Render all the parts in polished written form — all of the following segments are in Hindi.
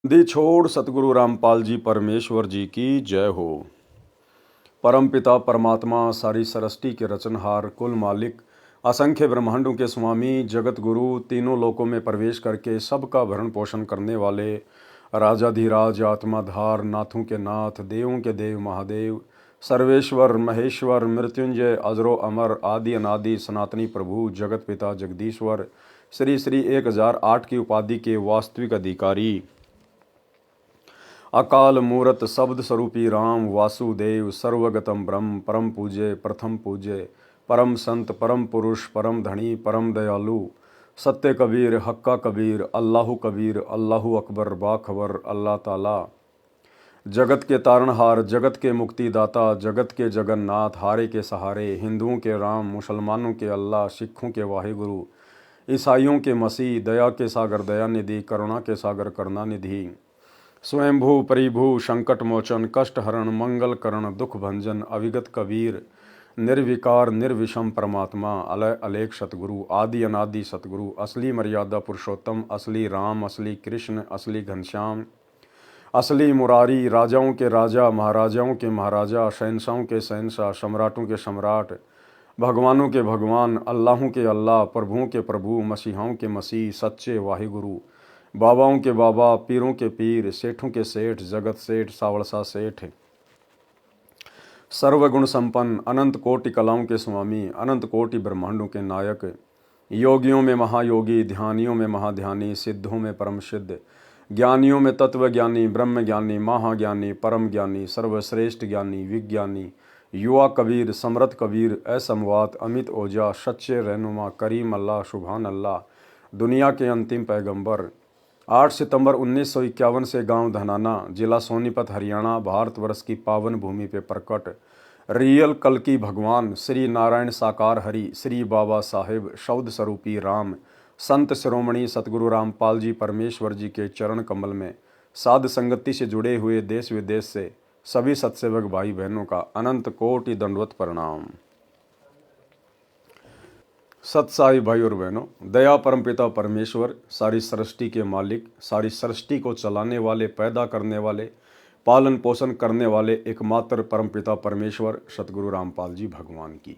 दी छोड़ सतगुरु रामपाल जी परमेश्वर जी की जय हो। परम पिता परमात्मा सारी सृष्टि के रचनहार कुल मालिक असंख्य ब्रह्मांडों के स्वामी जगत गुरु तीनों लोकों में प्रवेश करके सबका भरण पोषण करने वाले राजाधिराज आत्माधार नाथों के नाथ देवों के देव महादेव सर्वेश्वर महेश्वर मृत्युंजय अजरो अमर आदि अनादि सनातनी प्रभु जगत पिता जगदीश्वर श्री श्री 1008 की उपाधि के वास्तविक अधिकारी अकाल मूरत शब्द स्वरूपी राम वासुदेव सर्वगतम ब्रह्म परम पूज्य प्रथम पूज्य परम संत परम पुरुष परम धनी परम दयालु सत्य कबीर हक्का कबीर अल्लाहु अकबर बाखबर अल्लाह ताला जगत के तारणहार जगत के मुक्तिदाता जगत के जगन्नाथ हारे के सहारे हिंदुओं के राम मुसलमानों के अल्लाह सिखों के वाहिगुरु ईसाइयों के मसीह दया के सागर दयानिधि करुणा के सागर करुणानिधि स्वयंभू परिभू संकट मोचन कष्ट हरण मंगल करण दुख भंजन अविगत कबीर निर्विकार निर्विषम परमात्मा अलय अलेख सतगुरु आदि अनादि सतगुरु असली मर्यादा पुरुषोत्तम असली राम असली कृष्ण असली घनश्याम असली मुरारी राजाओं के राजा महाराजाओं के महाराजा शहंशाहों के शहंशाह सम्राटों के सम्राट भगवानों के भगवान अल्लाहों के अल्लाह प्रभुओं के प्रभु मसीहाओं के मसीह सच्चे वाहिगुरु बाबाओं के बाबा पीरों के पीर सेठों के सेठ जगत सेठ सावड़सा सेठ सर्वगुण संपन्न अनंत कोटि कलाओं के स्वामी अनंत कोटि ब्रह्मांडों के नायक योगियों में महायोगी ध्यानियों में महाध्यानी सिद्धों में परम सिद्ध ज्ञानियों में तत्व ज्ञानी ब्रह्म ज्ञानी महाज्ञानी परम ज्ञानी सर्वश्रेष्ठ ज्ञानी विज्ञानी युवा कबीर समरथ कबीर असमवात अमित ओजा सच्चे रहनुमा करीम अल्लाह सुभान अल्लाह दुनिया के अंतिम पैगंबर 8 सितंबर 1951 से गांव धनाना जिला सोनीपत हरियाणा भारतवर्ष की पावन भूमि पे प्रकट रियल कल की भगवान श्री नारायण साकार हरि श्री बाबा साहेब शब्द स्वरूपी राम संत शिरोमणि सतगुरु रामपाल जी परमेश्वर जी के चरण कमल में साध संगति से जुड़े हुए देश विदेश से सभी सत्सेवक भाई बहनों का अनंत कोटि दंडवत प्रणाम। सत्साई भाई और बहनों, दया परमपिता परमेश्वर सारी सृष्टि के मालिक सारी सृष्टि को चलाने वाले पैदा करने वाले पालन पोषण करने वाले एकमात्र परमपिता परमेश्वर सतगुरु रामपाल जी भगवान की।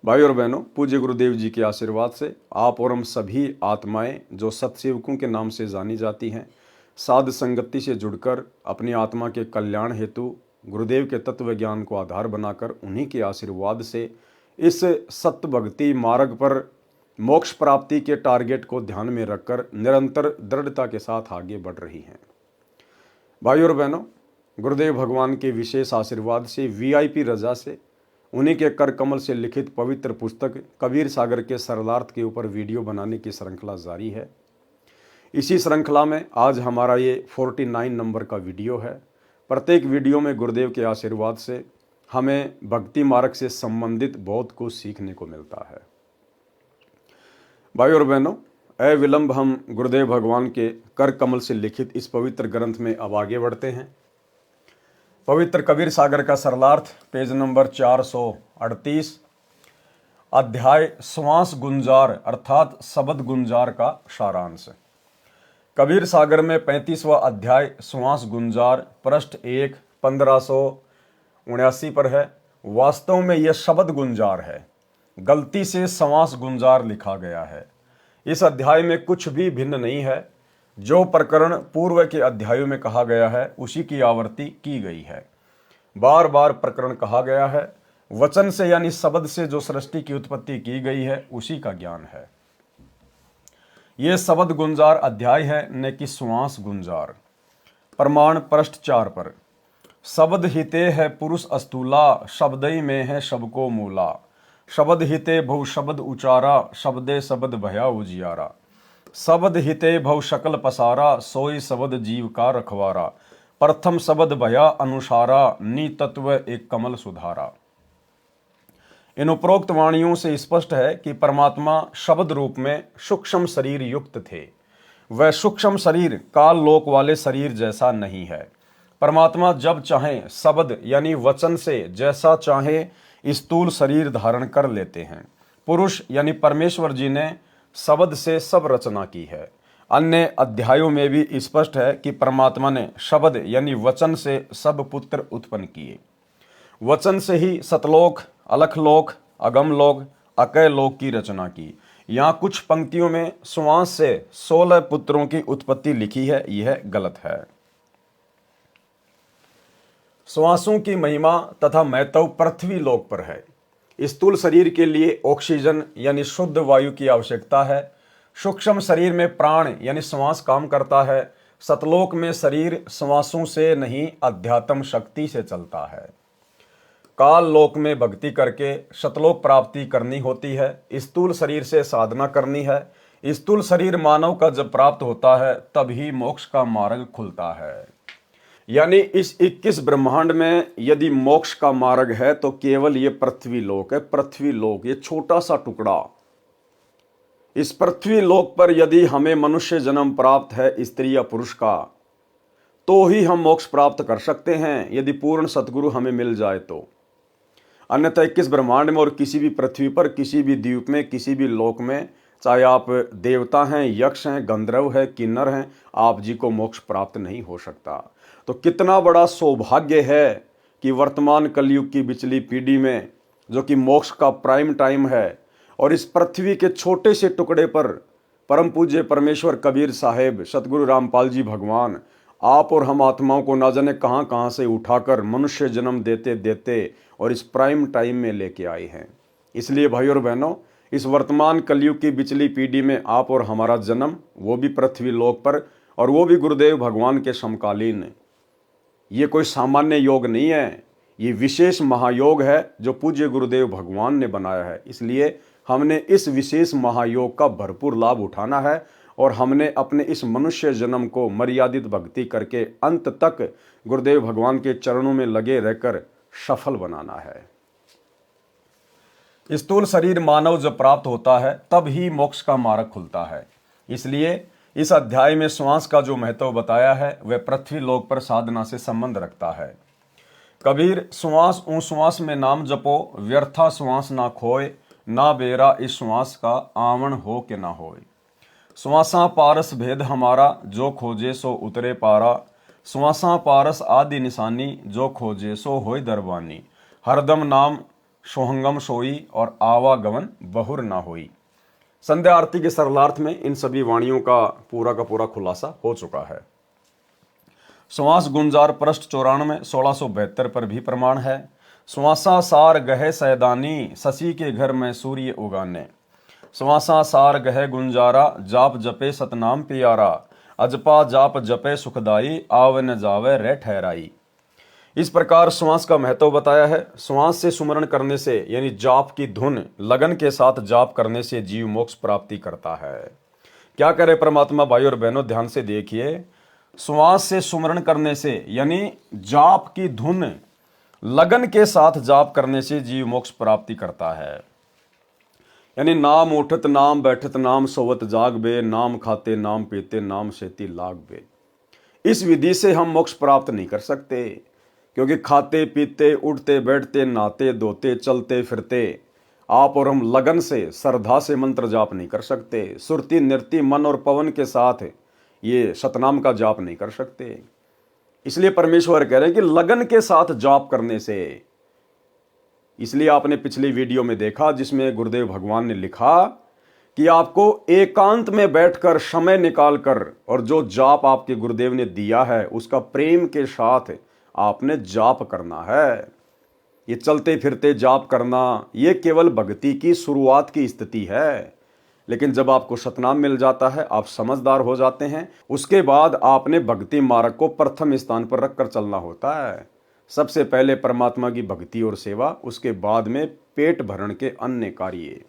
भाई और बहनों, पूज्य गुरुदेव जी के आशीर्वाद से आप और हम सभी आत्माएं जो सत्सेवकों के नाम से जानी जाती हैं साध संगति से जुड़कर अपनी आत्मा के कल्याण हेतु गुरुदेव के तत्व ज्ञान को आधार बनाकर उन्हीं के आशीर्वाद से इस सत्य भक्ति मार्ग पर मोक्ष प्राप्ति के टारगेट को ध्यान में रखकर निरंतर दृढ़ता के साथ आगे बढ़ रही हैं। भाई और बहनों, गुरुदेव भगवान के विशेष आशीर्वाद से वीआईपी रजा से उन्हीं के कर कमल से लिखित पवित्र पुस्तक कबीर सागर के सरलार्थ के ऊपर वीडियो बनाने की श्रृंखला जारी है। इसी श्रृंखला में आज हमारा ये 49 नंबर का वीडियो है। प्रत्येक वीडियो में गुरुदेव के आशीर्वाद से हमें भक्ति मार्ग से संबंधित बहुत कुछ सीखने को मिलता है। भाई और बहनों, अविलंब हम गुरुदेव भगवान के कर कमल से लिखित इस पवित्र ग्रंथ में अब आगे बढ़ते हैं। पवित्र कबीर सागर का सरलार्थ पेज नंबर 438 अध्याय श्वास गुंजार अर्थात शब्द गुंजार का सारांश। कबीर सागर में 35वां अध्याय श्वास गुंजार पृष्ठ 1 1579 पर है। वास्तव में यह शब्द गुंजार है, गलती से श्वास गुंजार लिखा गया है। इस अध्याय में कुछ भी भिन्न नहीं है। जो प्रकरण पूर्व के अध्यायों में कहा गया है उसी की आवृत्ति की गई है। बार बार प्रकरण कहा गया है। वचन से यानी शब्द से जो सृष्टि की उत्पत्ति की गई है उसी का ज्ञान है। यह शब्द गुंजार अध्याय है, न कि श्वास गुंजार। प्रमाण पृष्ठ 4 पर शब्द हिते है पुरुष अस्तूला शब्दई में है सबको मूला शब्द हिते भव शब्द उचारा शब्दे शब्द भया उजियारा शब्द हिते भव शकल पसारा सोई शब्द जीव का रखवारा प्रथम शब्द भया अनुसारा नी तत्व एक कमल सुधारा। इन उपरोक्त वाणियों से स्पष्ट है कि परमात्मा शब्द रूप में सूक्ष्म शरीर युक्त थे। वह सूक्ष्म शरीर काल लोक वाले शरीर जैसा नहीं है। परमात्मा जब चाहे शब्द यानी वचन से जैसा चाहे स्थूल शरीर धारण कर लेते हैं। पुरुष यानी परमेश्वर जी ने शब्द से सब रचना की है अन्य अध्यायों में भी स्पष्ट है कि परमात्मा ने शब्द यानी वचन से सब पुत्र उत्पन्न किए। वचन से ही सतलोक, अलखलोक, अगमलोक, अकय लोक की रचना की। यहाँ कुछ पंक्तियों में श्वास से 16 पुत्रों की उत्पत्ति लिखी है, यह गलत है। श्वासों की महिमा तथा महत्व पृथ्वी लोक पर है। स्थूल शरीर के लिए ऑक्सीजन यानी शुद्ध वायु की आवश्यकता है। सूक्ष्म शरीर में प्राण यानी श्वास काम करता है। सतलोक में शरीर श्वासों से नहीं अध्यात्म शक्ति से चलता है। काल लोक में भक्ति करके सतलोक प्राप्ति करनी होती है। स्थूल शरीर से साधना करनी है। स्थूल शरीर मानव का जब प्राप्त होता है तभी मोक्ष का मार्ग खुलता है। यानी इस 21 ब्रह्मांड में यदि मोक्ष का मार्ग है तो केवल ये पृथ्वी लोक है। पृथ्वी लोक ये छोटा सा टुकड़ा। इस पृथ्वी लोक पर यदि हमें मनुष्य जन्म प्राप्त है स्त्री या पुरुष का, तो ही हम मोक्ष प्राप्त कर सकते हैं, यदि पूर्ण सतगुरु हमें मिल जाए तो। अन्यथा 21 ब्रह्मांड में और किसी भी पृथ्वी पर, किसी भी द्वीप में, किसी भी लोक में, चाहे आप देवता हैं, यक्ष हैं, गंधर्व हैं, किन्नर हैं, आप जी को मोक्ष प्राप्त नहीं हो सकता। तो कितना बड़ा सौभाग्य है कि वर्तमान कलयुग की बिचली पीढ़ी में, जो कि मोक्ष का प्राइम टाइम है, और इस पृथ्वी के छोटे से टुकड़े पर परम पूज्य परमेश्वर कबीर साहेब, सतगुरु रामपाल जी भगवान, आप और हम आत्माओं को ना जाने कहाँ कहाँ से उठाकर मनुष्य जन्म देते देते और इस प्राइम टाइम में लेके आए हैं। इसलिए भाई और बहनों, इस वर्तमान कलयुग की बिचली पीढ़ी में आप और हमारा जन्म, वो भी पृथ्वी लोक पर, और वो भी गुरुदेव भगवान के समकालीन, ये कोई सामान्य योग नहीं है, ये विशेष महायोग है जो पूज्य गुरुदेव भगवान ने बनाया है। इसलिए हमने इस विशेष महायोग का भरपूर लाभ उठाना है और हमने अपने इस मनुष्य जन्म को मर्यादित भक्ति करके अंत तक गुरुदेव भगवान के चरणों में लगे रहकर सफल बनाना है। स्थूल शरीर मानव जब प्राप्त होता है तब ही मोक्ष का मार्ग खुलता है। इसलिए इस अध्याय में श्वास का जो महत्व बताया है वह पृथ्वी लोक पर साधना से संबंध रखता है। कबीर श्वास ऊ श्वास में नाम जपो, व्यर्था श्वास ना खोए, ना बेरा इस श्वास का आवण हो के ना होए। श्वासा पारस भेद हमारा, जो खोजे सो उतरे पारा, श्वासा पारस आदि निशानी, जो खोजे सो होय दरबानी, हरदम नाम सोहंगम सोई, और आवागमन बहुर ना होई। संध्या आरती के सरलार्थ में इन सभी वाणियों का पूरा खुलासा हो चुका है। श्वास गुंजार पृष्ठ 94 1672 पर भी प्रमाण है। श्वासा सार गहे सैदानी, शशि के घर में सूर्य उगाने, श्वासा सार गहे गुंजारा, जाप जपे सतनाम प्यारा, अजपा जाप जपे सुखदाई, आव न जावे रे ठहराई। इस प्रकार श्वास का महत्व बताया है। श्वास से सुमरण करने से यानी जाप की धुन लगन के साथ जाप करने से जीव मोक्ष प्राप्ति करता है। क्या करे परमात्मा भाई और बहनों, ध्यान से देखिए। श्वास से सुमरण करने से यानी जाप की धुन लगन के साथ जाप करने से जीव मोक्ष प्राप्ति करता है। यानी नाम उठत नाम बैठत नाम सोवत जाग बे, नाम खाते नाम पीते नाम सेती लाग बे। इस विधि से हम मोक्ष प्राप्त नहीं कर सकते, क्योंकि खाते पीते उठते बैठते नहाते धोते चलते फिरते आप और हम लगन से श्रद्धा से मंत्र जाप नहीं कर सकते। सुरती नृत्य मन और पवन के साथ ये सतनाम का जाप नहीं कर सकते। इसलिए परमेश्वर कह रहे हैं कि लगन के साथ जाप करने से। इसलिए आपने पिछली वीडियो में देखा जिसमें गुरुदेव भगवान ने लिखा कि आपको एकांत में बैठकर समय निकालकर और जो जाप आपके गुरुदेव ने दिया है उसका प्रेम के साथ आपने जाप करना है। ये चलते फिरते जाप करना ये केवल भक्ति की शुरुआत की स्थिति है, लेकिन जब आपको सतनाम मिल जाता है, आप समझदार हो जाते हैं, उसके बाद आपने भक्ति मार्ग को प्रथम स्थान पर रखकर चलना होता है। सबसे पहले परमात्मा की भक्ति और सेवा, उसके बाद में पेट भरण के अन्य कार्य।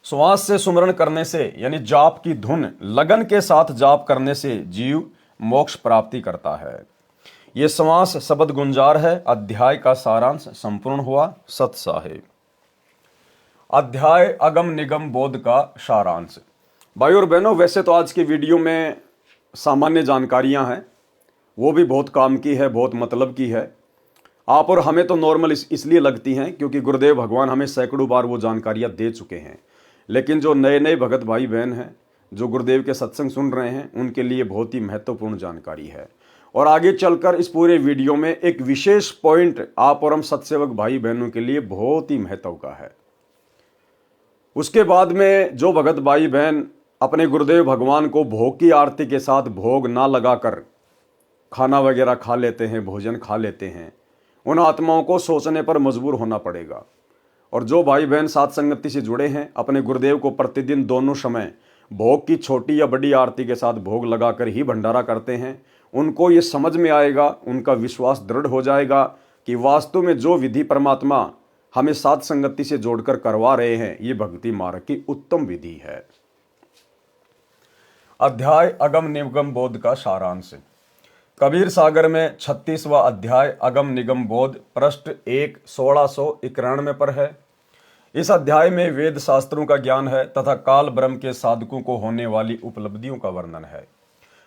श्वास से सुमरण करने से यानी जाप की धुन लगन के साथ जाप करने से जीव मोक्ष प्राप्ति करता है। ये श्वास शब्द गुंजार है। अध्याय का सारांश संपूर्ण हुआ। सत साहेब। अध्याय अगम निगम बोध का सारांश। भाई और बहनों, वैसे तो आज की वीडियो में सामान्य जानकारियां हैं, वो भी बहुत काम की है, बहुत मतलब की है। आप और हमें तो नॉर्मल इसलिए लगती हैं क्योंकि गुरुदेव भगवान हमें सैकड़ों बार वो जानकारियां दे चुके हैं। लेकिन जो नए नए भगत भाई बहन हैं, जो गुरुदेव के सत्संग सुन रहे हैं उनके लिए बहुत ही महत्वपूर्ण जानकारी है। और आगे चलकर इस पूरे वीडियो में एक विशेष पॉइंट आप और हम सत्सेवक भाई बहनों के लिए बहुत ही महत्व का है। उसके बाद में जो भगत भाई बहन अपने गुरुदेव भगवान को भोग की आरती के साथ भोग ना लगाकर खाना वगैरह खा लेते हैं, भोजन खा लेते हैं, उन आत्माओं को सोचने पर मजबूर होना पड़ेगा। और जो भाई बहन साथ संगति से जुड़े हैं, अपने गुरुदेव को प्रतिदिन दोनों समय भोग की छोटी या बड़ी आरती के साथ भोग लगाकर ही भंडारा करते हैं, उनको ये समझ में आएगा, उनका विश्वास दृढ़ हो जाएगा कि वास्तव में जो विधि परमात्मा हमें साथ संगति से जोड़कर करवा रहे हैं, ये भक्ति मार्ग की उत्तम विधि है। अध्याय अगम निगम बोध का सारांश। कबीर सागर में 36वां अध्याय अगम निगम बोध पृष्ठ 1 1691 पर है। इस अध्याय में वेद शास्त्रों का ज्ञान है तथा काल ब्रह्म के साधकों को होने वाली उपलब्धियों का वर्णन है।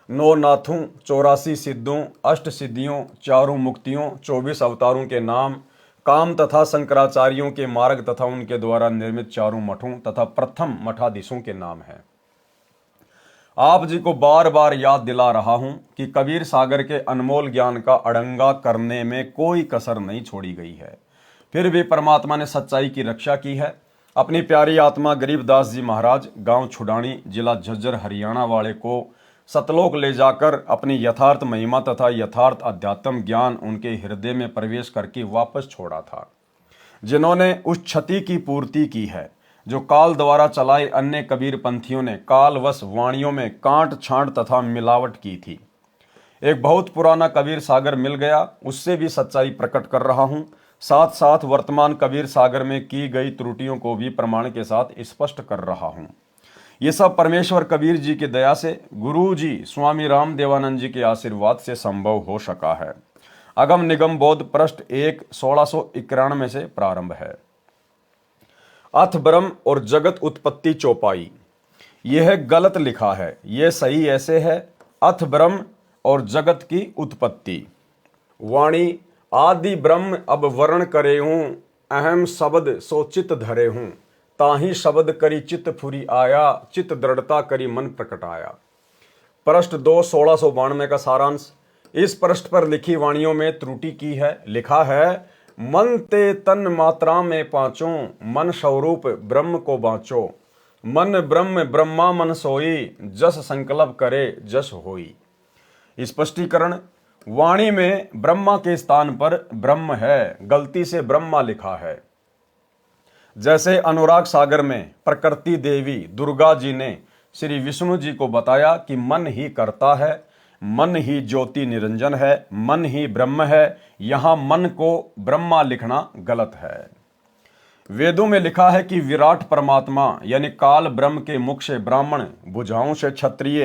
9 नाथों, 84 सिद्धों, 8 सिद्धियों, 4 मुक्तियों, 24 अवतारों के नाम, काम तथा शंकराचार्यों के मार्ग तथा उनके द्वारा निर्मित 4 मठों तथा प्रथम मठाधीशों के नाम है। आप जी को बार बार याद दिला रहा हूं कि कबीर सागर के अनमोल ज्ञान का अड़ंगा करने में कोई कसर नहीं छोड़ी गई है। फिर भी परमात्मा ने सच्चाई की रक्षा की है। अपनी प्यारी आत्मा गरीबदास जी महाराज गांव छुडानी जिला झज्जर हरियाणा वाले को सतलोक ले जाकर अपनी यथार्थ महिमा तथा यथार्थ अध्यात्म ज्ञान उनके हृदय में प्रवेश करके वापस छोड़ा था, जिन्होंने उस क्षति की पूर्ति की है जो काल द्वारा चलाए अन्य कबीर पंथियों ने कालवश वाणियों में कांट छांट तथा मिलावट की थी। एक बहुत पुराना कबीर सागर मिल गया, उससे भी सच्चाई प्रकट कर रहा हूं। साथ साथ वर्तमान कबीर सागर में की गई त्रुटियों को भी प्रमाण के साथ स्पष्ट कर रहा हूं। ये सब परमेश्वर कबीर जी की दया से गुरु जी स्वामी राम देवानंद जी के आशीर्वाद से संभव हो सका है। अगम निगम बोध पृष्ठ 1 1691 से प्रारंभ है। अथ ब्रह्म और जगत उत्पत्ति चौपाई। यह गलत लिखा है, यह सही ऐसे है, अथ ब्रह्म और जगत की उत्पत्ति। वाणी आदि ब्रह्म अब वर्ण करे हूं, अहम शब्द सो चित धरे हूं, ताही शब्द करी चित फुरी आया, चित दृढ़ता करी मन प्रकट आया। पृष्ठ 2 1692 का सारांश। इस पृष्ठ पर लिखी वाणियों में त्रुटि की है। लिखा है, मन ते तन मात्रा में पांचों, मन स्वरूप ब्रह्म को बाँचो, मन ब्रह्म ब्रह्मा मन सोई, जस संकल्प करे जस होई। स्पष्टीकरण, वाणी में ब्रह्मा के स्थान पर ब्रह्म है, गलती से ब्रह्मा लिखा है। जैसे अनुराग सागर में प्रकृति देवी दुर्गा जी ने श्री विष्णु जी को बताया कि मन ही करता है, मन ही ज्योति निरंजन है, मन ही ब्रह्म है, यहां मन को ब्रह्मा लिखना गलत है। वेदों में लिखा है कि विराट परमात्मा यानी काल ब्रह्म के मुख से ब्राह्मण, भुजाओं से क्षत्रिय,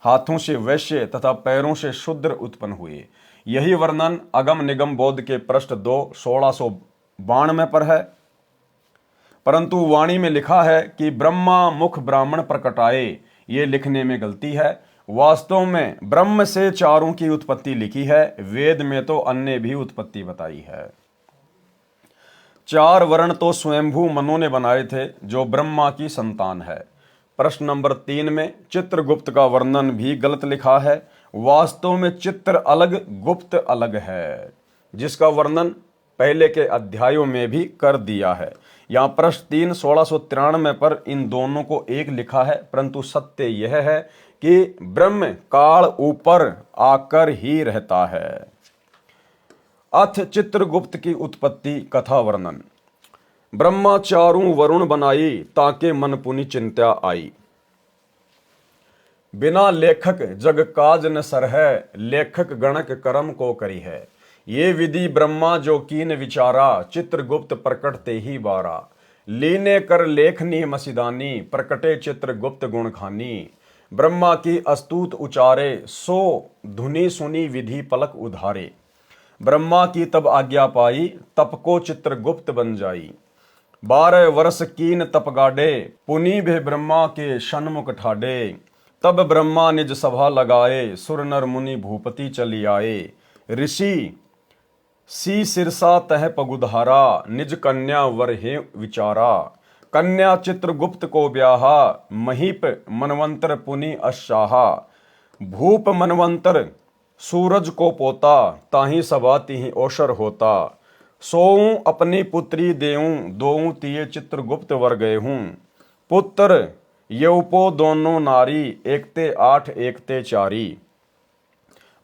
हाथों से वैश्य तथा पैरों से शूद्र उत्पन्न हुए। यही वर्णन अगम निगम बोध के पृष्ठ 2 1692 पर है। परंतु वाणी में लिखा है कि ब्रह्मा मुख ब्राह्मण प्रकटाए, ये लिखने में गलती है। वास्तव में ब्रह्म से 4 की उत्पत्ति लिखी है, वेद में तो अन्य भी उत्पत्ति बताई है। 4 वर्ण तो स्वयंभू मनु ने बनाए थे जो ब्रह्मा की संतान है। प्रश्न नंबर 3 में चित्रगुप्त का वर्णन भी गलत लिखा है। वास्तव में चित्र अलग, गुप्त अलग है, जिसका वर्णन पहले के अध्यायों में भी कर दिया है। यहाँ प्रश्न 3 1693 पर इन दोनों को एक लिखा है, परंतु सत्य यह है कि ब्रह्म काल ऊपर आकर ही रहता है। अथ चित्रगुप्त की उत्पत्ति कथा वर्णन। ब्रह्मा 4 वरुण बनाई, ताके मन पुनि चिंत्या आई। बिना लेखक जग काज न सर है, लेखक गणक कर्म को करी है। ये विधि ब्रह्मा जो कीन विचारा, चित्रगुप्त प्रकट ते ही बारा। लीने कर लेखनी मसिदानी, प्रकटे चित्रगुप्त गुण खानी। ब्रह्मा की अस्तुत उचारे, सो धुनी सुनी विधि पलक उधारे। ब्रह्मा की तब आज्ञा पाई, तप को चित्रगुप्त बन जाई। 12 वर्ष कीन तप गाडे, पुनि भे ब्रह्मा के सन्मुख ठाडे। तब ब्रह्मा निज सभा लगाए, सुर नर मुनि भूपति चली आए। ऋषि सी सिरसा तह पगुधारा, निज कन्या वर हे विचारा। कन्या चित्रगुप्त को ब्याहा, महीप मनवंतर पुनि अशाहा। भूप मनवंतर सूरज को पोता, ताहि सभा तिहि ओशर होता। सोऊं अपनी पुत्री देऊं, दोऊं तिये चित्रगुप्त वर गए हूँ। पुत्र यौपो दोनों नारी, एकते 8 एकते 4।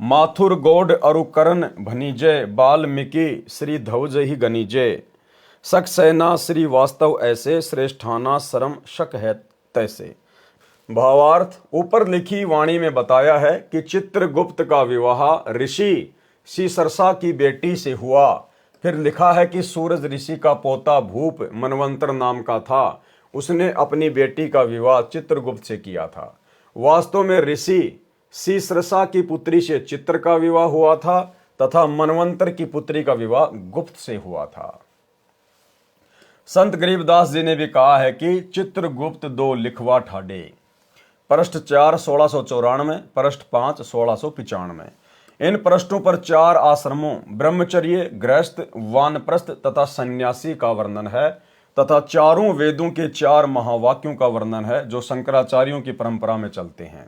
माथुर गौड अरुकरण भनीजय, वाल्मीकि श्री ध्वज ही गनीजय। सक्सेना श्री वास्तव ऐसे, श्रेष्ठाना शरम शक है तैसे। भावार्थ, ऊपर लिखी वाणी में बताया है कि चित्रगुप्त का विवाह ऋषि सीसरसा की बेटी से हुआ। फिर लिखा है कि सूरज ऋषि का पोता भूप मनवंतर नाम का था, उसने अपनी बेटी का विवाह चित्रगुप्त से किया था। वास्तव में ऋषि सीसरसा की पुत्री से चित्र का विवाह हुआ था तथा मनवंतर की पुत्री का विवाह गुप्त से हुआ था। संत गरीबदास जी ने भी कहा है कि चित्रगुप्त 2 लिखवा ठाडे। पृष्ठ 4 1694, पृष्ठ 5 1695। इन पृष्ठों पर 4 आश्रमों ब्रह्मचर्य, गृहस्थ, वानप्रस्थ तथा सन्यासी का वर्णन है तथा चारों वेदों के 4 महावाक्यों का वर्णन है जो शंकराचार्यों की परंपरा में चलते हैं।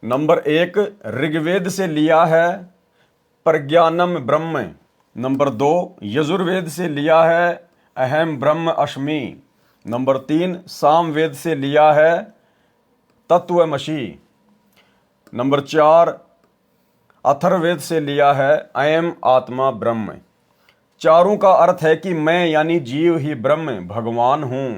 नंबर 1 ऋग्वेद से लिया है प्रज्ञानम ब्रह्म। नंबर 2 यजुर्वेद से लिया है अहम ब्रह्म अस्मि। नंबर 3 सामवेद से लिया है तत्वमसि। नंबर 4 अथर्ववेद से लिया है अयम आत्मा ब्रह्म। चारों का अर्थ है कि मैं यानी जीव ही ब्रह्म भगवान हूं।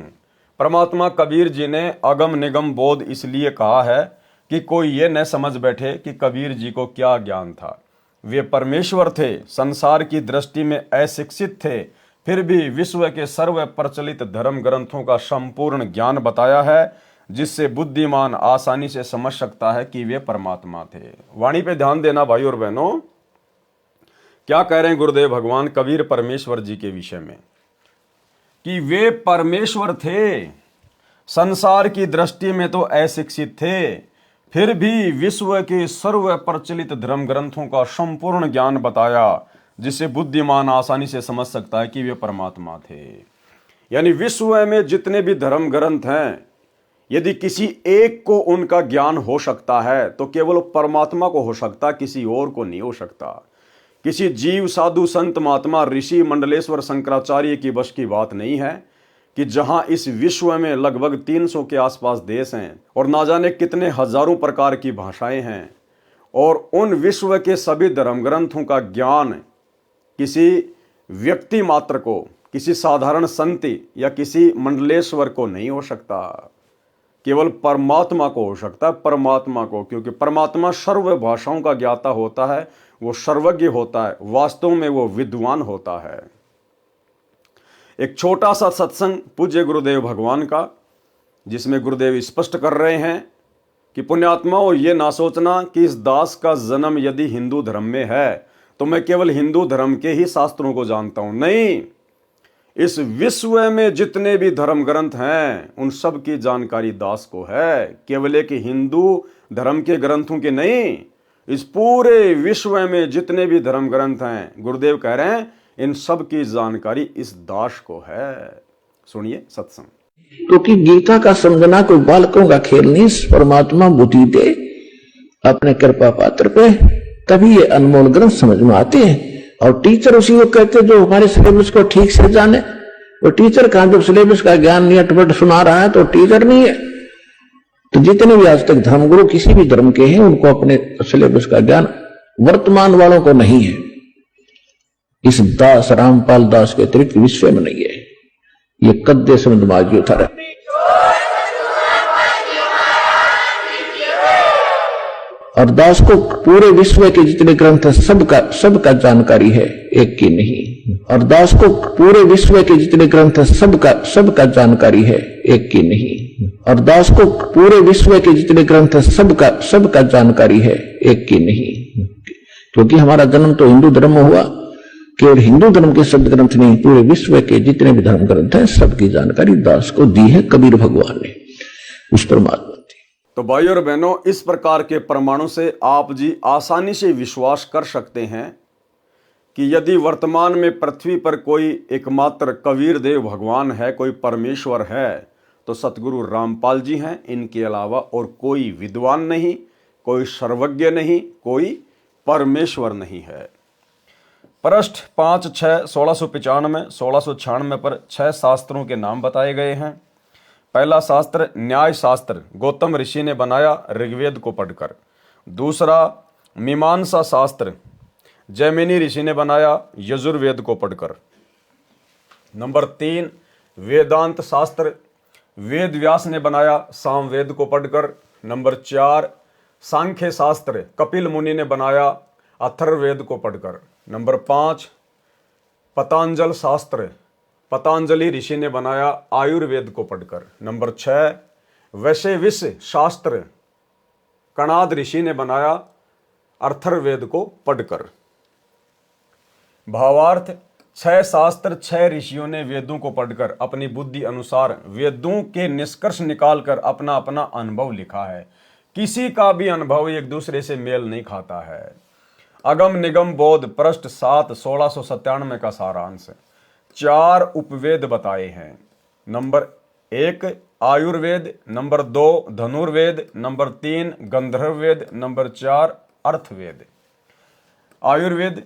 परमात्मा कबीर जी ने अगम निगम बोध इसलिए कहा है कि कोई ये न समझ बैठे कि कबीर जी को क्या ज्ञान था। वे परमेश्वर थे, संसार की दृष्टि में अशिक्षित थे, फिर भी विश्व के सर्व प्रचलित धर्म ग्रंथों का संपूर्ण ज्ञान बताया है जिससे बुद्धिमान आसानी से समझ सकता है कि वे परमात्मा थे। वाणी पे ध्यान देना भाई और बहनों, क्या कह रहे हैं गुरुदेव भगवान कबीर परमेश्वर जी के विषय में कि वे परमेश्वर थे, संसार की दृष्टि में तो अशिक्षित थे, फिर भी विश्व के सर्व प्रचलित धर्म ग्रंथों का संपूर्ण ज्ञान बताया जिसे बुद्धिमान आसानी से समझ सकता है कि वे परमात्मा थे। यानी विश्व में जितने भी धर्म ग्रंथ हैं, यदि किसी एक को उनका ज्ञान हो सकता है तो केवल परमात्मा को हो सकता, किसी और को नहीं हो सकता। किसी जीव, साधु, संत, महात्मा, ऋषि, मंडलेश्वर, शंकराचार्य की बस की बात नहीं है कि जहां इस विश्व में लगभग 300 के आसपास देश हैं और ना जाने कितने हजारों प्रकार की भाषाएं हैं, और उन विश्व के सभी धर्म ग्रंथों का ज्ञान किसी व्यक्ति मात्र को, किसी साधारण संत या किसी मंडलेश्वर को नहीं हो सकता, केवल परमात्मा को हो सकता है। परमात्मा को, क्योंकि परमात्मा सर्व भाषाओं का ज्ञाता होता है, वो सर्वज्ञ होता है, वास्तव में वो विद्वान होता है। एक छोटा सा सत्संग पूज्य गुरुदेव भगवान का, जिसमें गुरुदेव स्पष्ट कर रहे हैं कि पुण्यात्माओं, ये ना सोचना कि इस दास का जन्म यदि हिंदू धर्म में है तो मैं केवल हिंदू धर्म के ही शास्त्रों को जानता हूं। नहीं, इस विश्व में जितने भी धर्म ग्रंथ हैं उन सब की जानकारी दास को है, केवल एक हिंदू धर्म के ग्रंथों की नहीं। इस पूरे विश्व में जितने भी धर्म ग्रंथ हैं, गुरुदेव कह रहे हैं, इन सब की जानकारी इस दास को है। सुनिए सत्संग। क्योंकि गीता का समझना कोई बालकों का खेल नहीं, परमात्मा बुद्धि दे अपने कृपा पात्र पे, तभी ये अनमोल ग्रंथ समझ में आते हैं। और टीचर उसी को कहते जो हमारे सिलेबस को ठीक से जाने। वो टीचर कहां, जब सिलेबस का ज्ञान नहीं अटपट सुना रहा है तो टीचर नहीं है। तो जितने भी आज तक धर्मगुरु किसी भी धर्म के हैं, उनको अपने सिलेबस का ज्ञान वर्तमान वालों को नहीं है। इस दास रामपाल दास के अतिरिक्त विश्व में नहीं है। ये कद्दे समझ माजी उतारा। और दास को पूरे विश्व के जितने ग्रंथ है सबका जानकारी है, एक की नहीं। और दास को पूरे विश्व के जितने ग्रंथ है सबका जानकारी है, एक की नहीं। और दास को पूरे विश्व के जितने ग्रंथ है सबका जानकारी है, एक की नहीं। क्योंकि हमारा जन्म तो हिंदू धर्म में हुआ, केवल हिंदू धर्म के शब्द ग्रंथ नहीं, पूरे विश्व के जितने भी धर्म ग्रंथ हैं सबकी जानकारी दास को दी है कबीर भगवान ने, उस परमात्मा। तो भाई और बहनों, इस प्रकार के प्रमाणों से आप जी आसानी से विश्वास कर सकते हैं कि यदि वर्तमान में पृथ्वी पर कोई एकमात्र कबीर देव भगवान है, कोई परमेश्वर है, तो सतगुरु रामपाल जी हैं। इनके अलावा और कोई विद्वान नहीं, कोई सर्वज्ञ नहीं, कोई परमेश्वर नहीं है। पृष्ठ 5-6-1695 1696 पर 6 शास्त्रों के नाम बताए गए हैं। पहला शास्त्र न्याय शास्त्र गौतम ऋषि ने बनाया ऋग्वेद को पढ़कर। दूसरा मीमांसा शास्त्र जैमिनी ऋषि ने बनाया यजुर्वेद को पढ़कर। नंबर 3 वेदांत शास्त्र वेद व्यास ने बनाया सामवेद को पढ़कर। नंबर 4 सांख्य शास्त्र कपिल मुनि ने बनाया अथर्ववेद को पढ़कर। नंबर 5 पतंजल शास्त्र पतंजलि ऋषि ने बनाया आयुर्वेद को पढ़कर। नंबर 6 वैशेविश शास्त्र कणाद ऋषि ने बनाया अथर्ववेद को पढ़कर। भावार्थ 6 शास्त्र 6 ऋषियों ने वेदों को पढ़कर अपनी बुद्धि अनुसार वेदों के निष्कर्ष निकालकर अपना अपना अनुभव लिखा है। किसी का भी अनुभव एक दूसरे से मेल नहीं खाता है। अगम निगम बोध पृष्ठ 7 1697 का सारांश 4 उपवेद बताए हैं। Number 1 Ayurveda, number 2 Dhanurveda, number 3 Gandharvaveda, number 4 Arthaveda. Ayurveda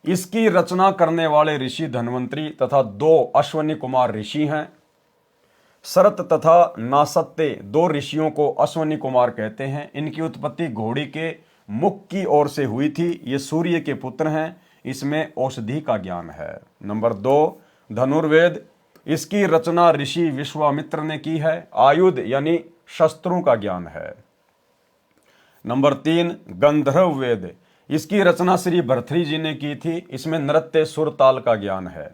इसकी रचना करने वाले ऋषि धन्वंतरी तथा 2 अश्वनी कुमार ऋषि हैं। शरत तथा नासत्ते 2 ऋषियों को अश्वनी कुमार कहते हैं। इनकी उत्पत्ति घोड़ी के मुख की ओर से हुई थी। ये सूर्य के पुत्र हैं। इसमें औषधि का ज्ञान है। नंबर 2 धनुर्वेद इसकी रचना ऋषि विश्वामित्र ने की है। आयुध यानी शस्त्रों का ज्ञान है। नंबर 3 गंधर्व वेद इसकी रचना श्री भर्तृहरि जी ने की थी। इसमें नृत्य सुर ताल का ज्ञान है,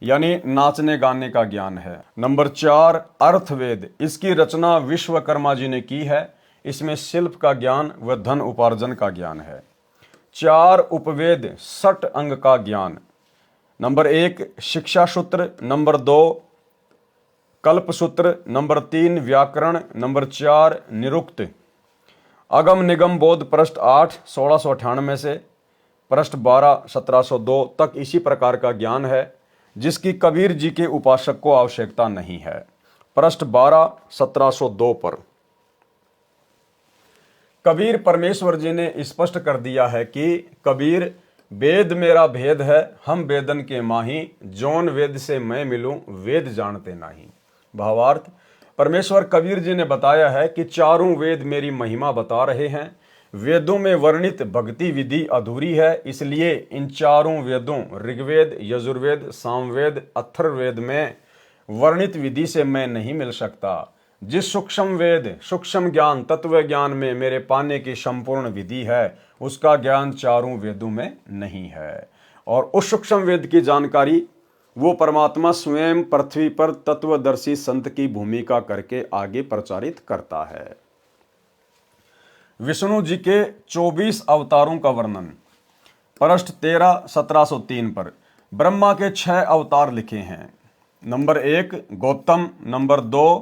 यानी नाचने गाने का ज्ञान है। नंबर 4 अर्थवेद इसकी रचना विश्वकर्मा जी ने की है। इसमें शिल्प का ज्ञान व धन उपार्जन का ज्ञान है। 4 उपवेद 60 अंग का ज्ञान। नंबर 1 शिक्षा सूत्र, नंबर 2 कल्प सूत्र, नंबर 3 व्याकरण, नंबर 4 निरुक्त। अगम निगम बोध पृष्ठ 8 1698 से पृष्ठ 12 1702 तक इसी प्रकार का ज्ञान है, जिसकी कबीर जी के उपासक को आवश्यकता नहीं है। पृष्ठ 12 1702 पर कबीर परमेश्वर जी ने स्पष्ट कर दिया है कि कबीर वेद मेरा भेद है, हम वेदन के माही, जौन वेद से मैं मिलूं वेद जानते नहीं। भावार्थ परमेश्वर कबीर जी ने बताया है कि 4 वेद मेरी महिमा बता रहे हैं। वेदों में वर्णित भक्ति विधि अधूरी है, इसलिए इन 4 वेदों ऋग्वेद, यजुर्वेद, सामवेद, अथर्ववेद में वर्णित विधि से मैं नहीं मिल सकता। जिस सूक्ष्म वेद सूक्ष्म ज्ञान तत्व ज्ञान में मेरे पाने की संपूर्ण विधि है, उसका ज्ञान 4 वेदों में नहीं है। और उस सूक्ष्म वेद की जानकारी वो परमात्मा स्वयं पृथ्वी पर तत्वदर्शी संत की भूमिका करके आगे प्रचारित करता है। विष्णु जी के 24 अवतारों का वर्णन पृष्ठ 13 1703 पर ब्रह्मा के 6 अवतार लिखे हैं। Number 1 Gautam, number 2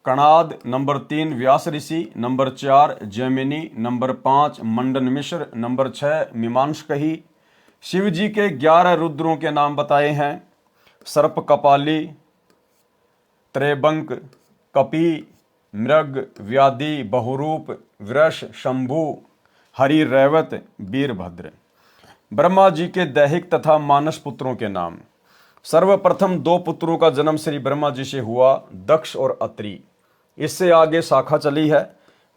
Kanad, number 3 Vyas ऋषि, number 4 Jaimini, number 5 Mandan Mishra, number 6 मीमांसकही। शिव जी के 11 रुद्रों के नाम बताए हैं। सर्प कपाली, त्रैबंक, कपि, मृग, व्याधि, बहुरूप, वृष, शंभु, हरि, रैवत, वीरभद्र। ब्रह्मा जी के दैहिक तथा मानस पुत्रों के नाम। सर्वप्रथम 2 पुत्रों का जन्म श्री ब्रह्मा जी से हुआ, दक्ष और अत्रि। इससे आगे शाखा चली है।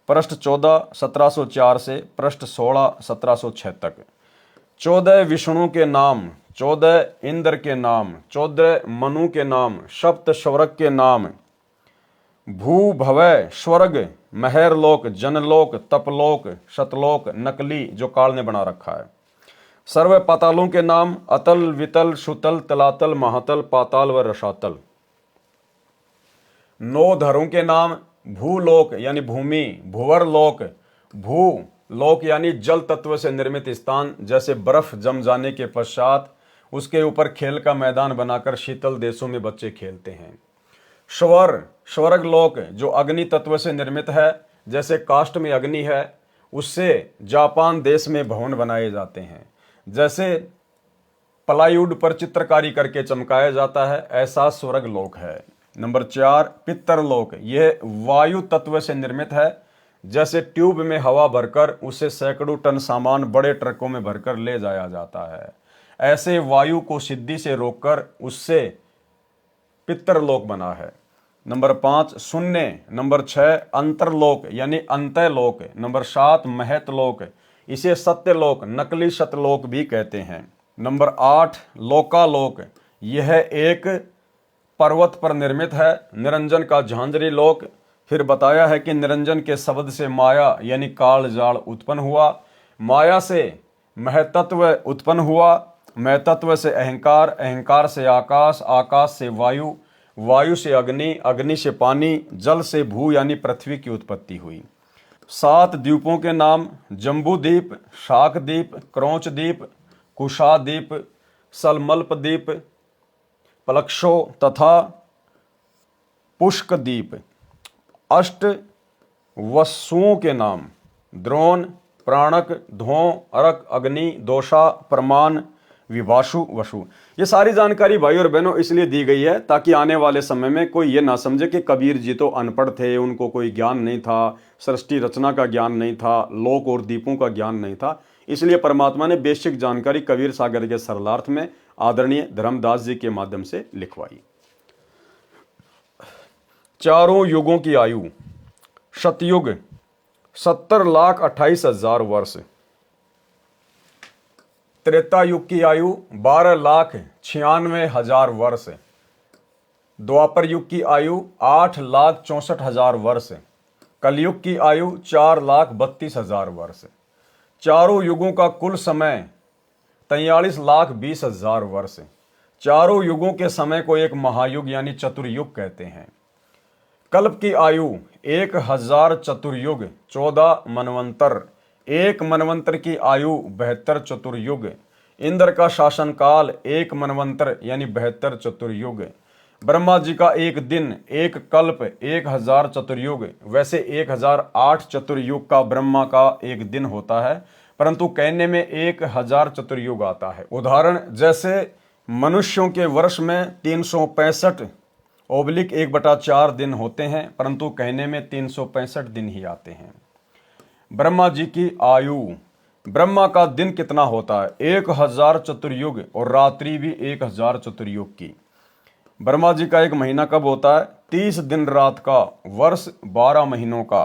पृष्ठ 14 1704 से पृष्ठ 16 1706 तक। 14 विष्णु के नाम, 14 इंद्र के नाम, 14 मनु के नाम, सप्त स्वर्ग के नाम, भू भवय स्वर्ग, महरलोक, जनलोक, तपलोक, शतलोक, नकली जो काल ने बना रखा है। सर्व पातालों के नाम अतल, वितल, सुतल, तलातल, महातल, पाताल व रसातल। 9 धरों के नाम भूलोक यानी भूमि, भुवरलोक, भू लोक यानी जल तत्व से निर्मित स्थान, जैसे बर्फ जम जाने के पश्चात उसके ऊपर खेल का मैदान बनाकर शीतल देशों में बच्चे खेलते हैं। स्वर स्वर्ग लोक जो अग्नि तत्व से निर्मित है, जैसे काष्ठ में अग्नि है उससे जापान देश में भवन बनाए जाते हैं। जैसे प्लाईवुड पर चित्रकारी करके चमकाया जाता है, ऐसा स्वर्ग लोक है। नंबर 4 पितरलोक, यह वायु तत्व से निर्मित है। जैसे ट्यूब में हवा भरकर उसे सैकड़ों टन सामान बड़े ट्रकों में भरकर ले जाया जाता है, ऐसे वायु को सिद्धि से रोककर उससे पितरलोक बना है। नंबर 5 शून्य। नंबर 6 अंतरलोक यानी अंतःलोक। नंबर 7 महतलोक, इसे सत्यलोक नकली सतलोक भी कहते हैं। नंबर 8 लोकालोक, यह एक पर्वत पर निर्मित है। निरंजन का झांझरी लोक। फिर बताया है कि निरंजन के शब्द से माया यानी काल जाल उत्पन्न हुआ, माया से महतत्व उत्पन्न हुआ, महतत्व से अहंकार, अहंकार से आकाश, आकाश से वायु, वायु से अग्नि, अग्नि से पानी, जल से भू यानी पृथ्वी की उत्पत्ति हुई। 7 द्वीपों के नाम जम्बू द्वीप, शाक द्वीप, क्रौच द्वीप, कुशा द्वीप, सलमल्प द्वीप, पलक्षो तथा पुष्क द्वीप। 8 वसुओं के नाम द्रोण, प्राणक, धों, अरक, अग्नि, दोषा, प्रमाण, विभाषु, वसु। ये सारी जानकारी भाई और बहनों इसलिए दी गई है ताकि आने वाले समय में कोई ये ना समझे कि कबीर जी तो अनपढ़ थे, उनको कोई ज्ञान नहीं था, सृष्टि रचना का ज्ञान नहीं था, लोक और द्वीपों का ज्ञान नहीं था। इसलिए परमात्मा ने बेसिक जानकारी कबीर सागर के सरलार्थ में आदरणीय धर्मदास जी के माध्यम से लिखवाई। चारों युगों की आयु सतयुग 70,28,000 वर्ष, त्रेता युग की आयु 12,96,000 वर्ष, द्वापर युग की आयु 8,64,000 वर्ष, कलयुग की आयु 4,32,000 वर्ष। चारों युगों का कुल समय 43,20,000 वर्ष। चारों युगों के समय को एक महायुग यानी चतुर्युग कहते हैं। कल्प की आयु 1,000 चतुर्युग 14 मनवंतर, एक मनवंतर की आयु 72 चतुर्युग। इंद्र का शासनकाल 1 मनवंतर यानी 72 चतुर्युग। ब्रह्मा जी का एक दिन, एक कल्प 1,000 चतुर्युग। वैसे 1,008 चतुर्युग का ब्रह्मा का एक दिन होता है, परंतु कहने में 1,000 चतुर्युग आता है। उदाहरण जैसे मनुष्यों के वर्ष में 365/1/4 दिन होते हैं, परंतु कहने में 365 दिन ही आते हैं। ब्रह्मा जी की आयु, ब्रह्मा का दिन कितना होता है? 1,000 चतुर्युग और रात्रि भी 1,000 चतुर्युग की। ब्रह्मा जी का एक महीना कब होता है? 30 दिन रात का, वर्ष 12 महीनों का।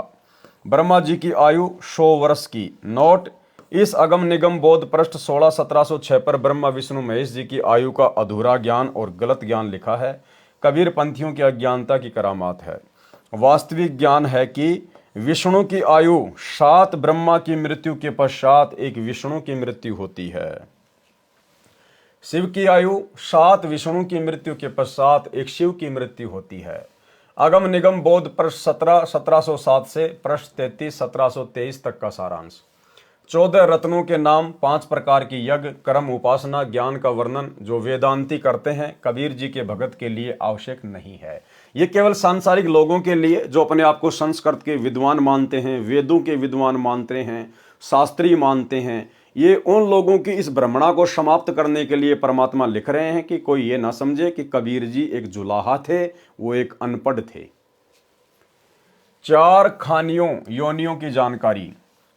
ब्रह्मा जी की आयु 100 वर्ष की। नोट, इस अगम निगम बोध पृष्ठ 16-1706 पर ब्रह्मा विष्णु महेश जी की आयु का अधूरा ज्ञान और गलत ज्ञान लिखा है। कबीर पंथियों की अज्ञानता की करामात है। वास्तविक ज्ञान है कि विष्णु की आयु 7 ब्रह्मा की मृत्यु के पश्चात एक विष्णु की मृत्यु होती है। शिव की आयु 7 विष्णु की मृत्यु के पश्चात एक शिव की मृत्यु होती है। अगम निगम बोध पृष्ठ 17-1707 से पृष्ठ 33-1723 तक का सारांश। 14 रत्नों के नाम, 5 प्रकार की यज्ञ, कर्म, उपासना, ज्ञान का वर्णन जो वेदांती करते हैं, कबीर जी के भगत के लिए आवश्यक नहीं है। ये केवल सांसारिक लोगों के लिए जो अपने आप को संस्कृत के विद्वान मानते हैं, वेदों के विद्वान मानते हैं, शास्त्री मानते हैं, ये उन लोगों की इस भ्रमणा को समाप्त करने के लिए परमात्मा लिख रहे हैं कि कोई ये ना समझे कि कबीर जी एक जुलाहा थे, वो एक अनपढ़ थे। 4 खानियों योनियों की जानकारी।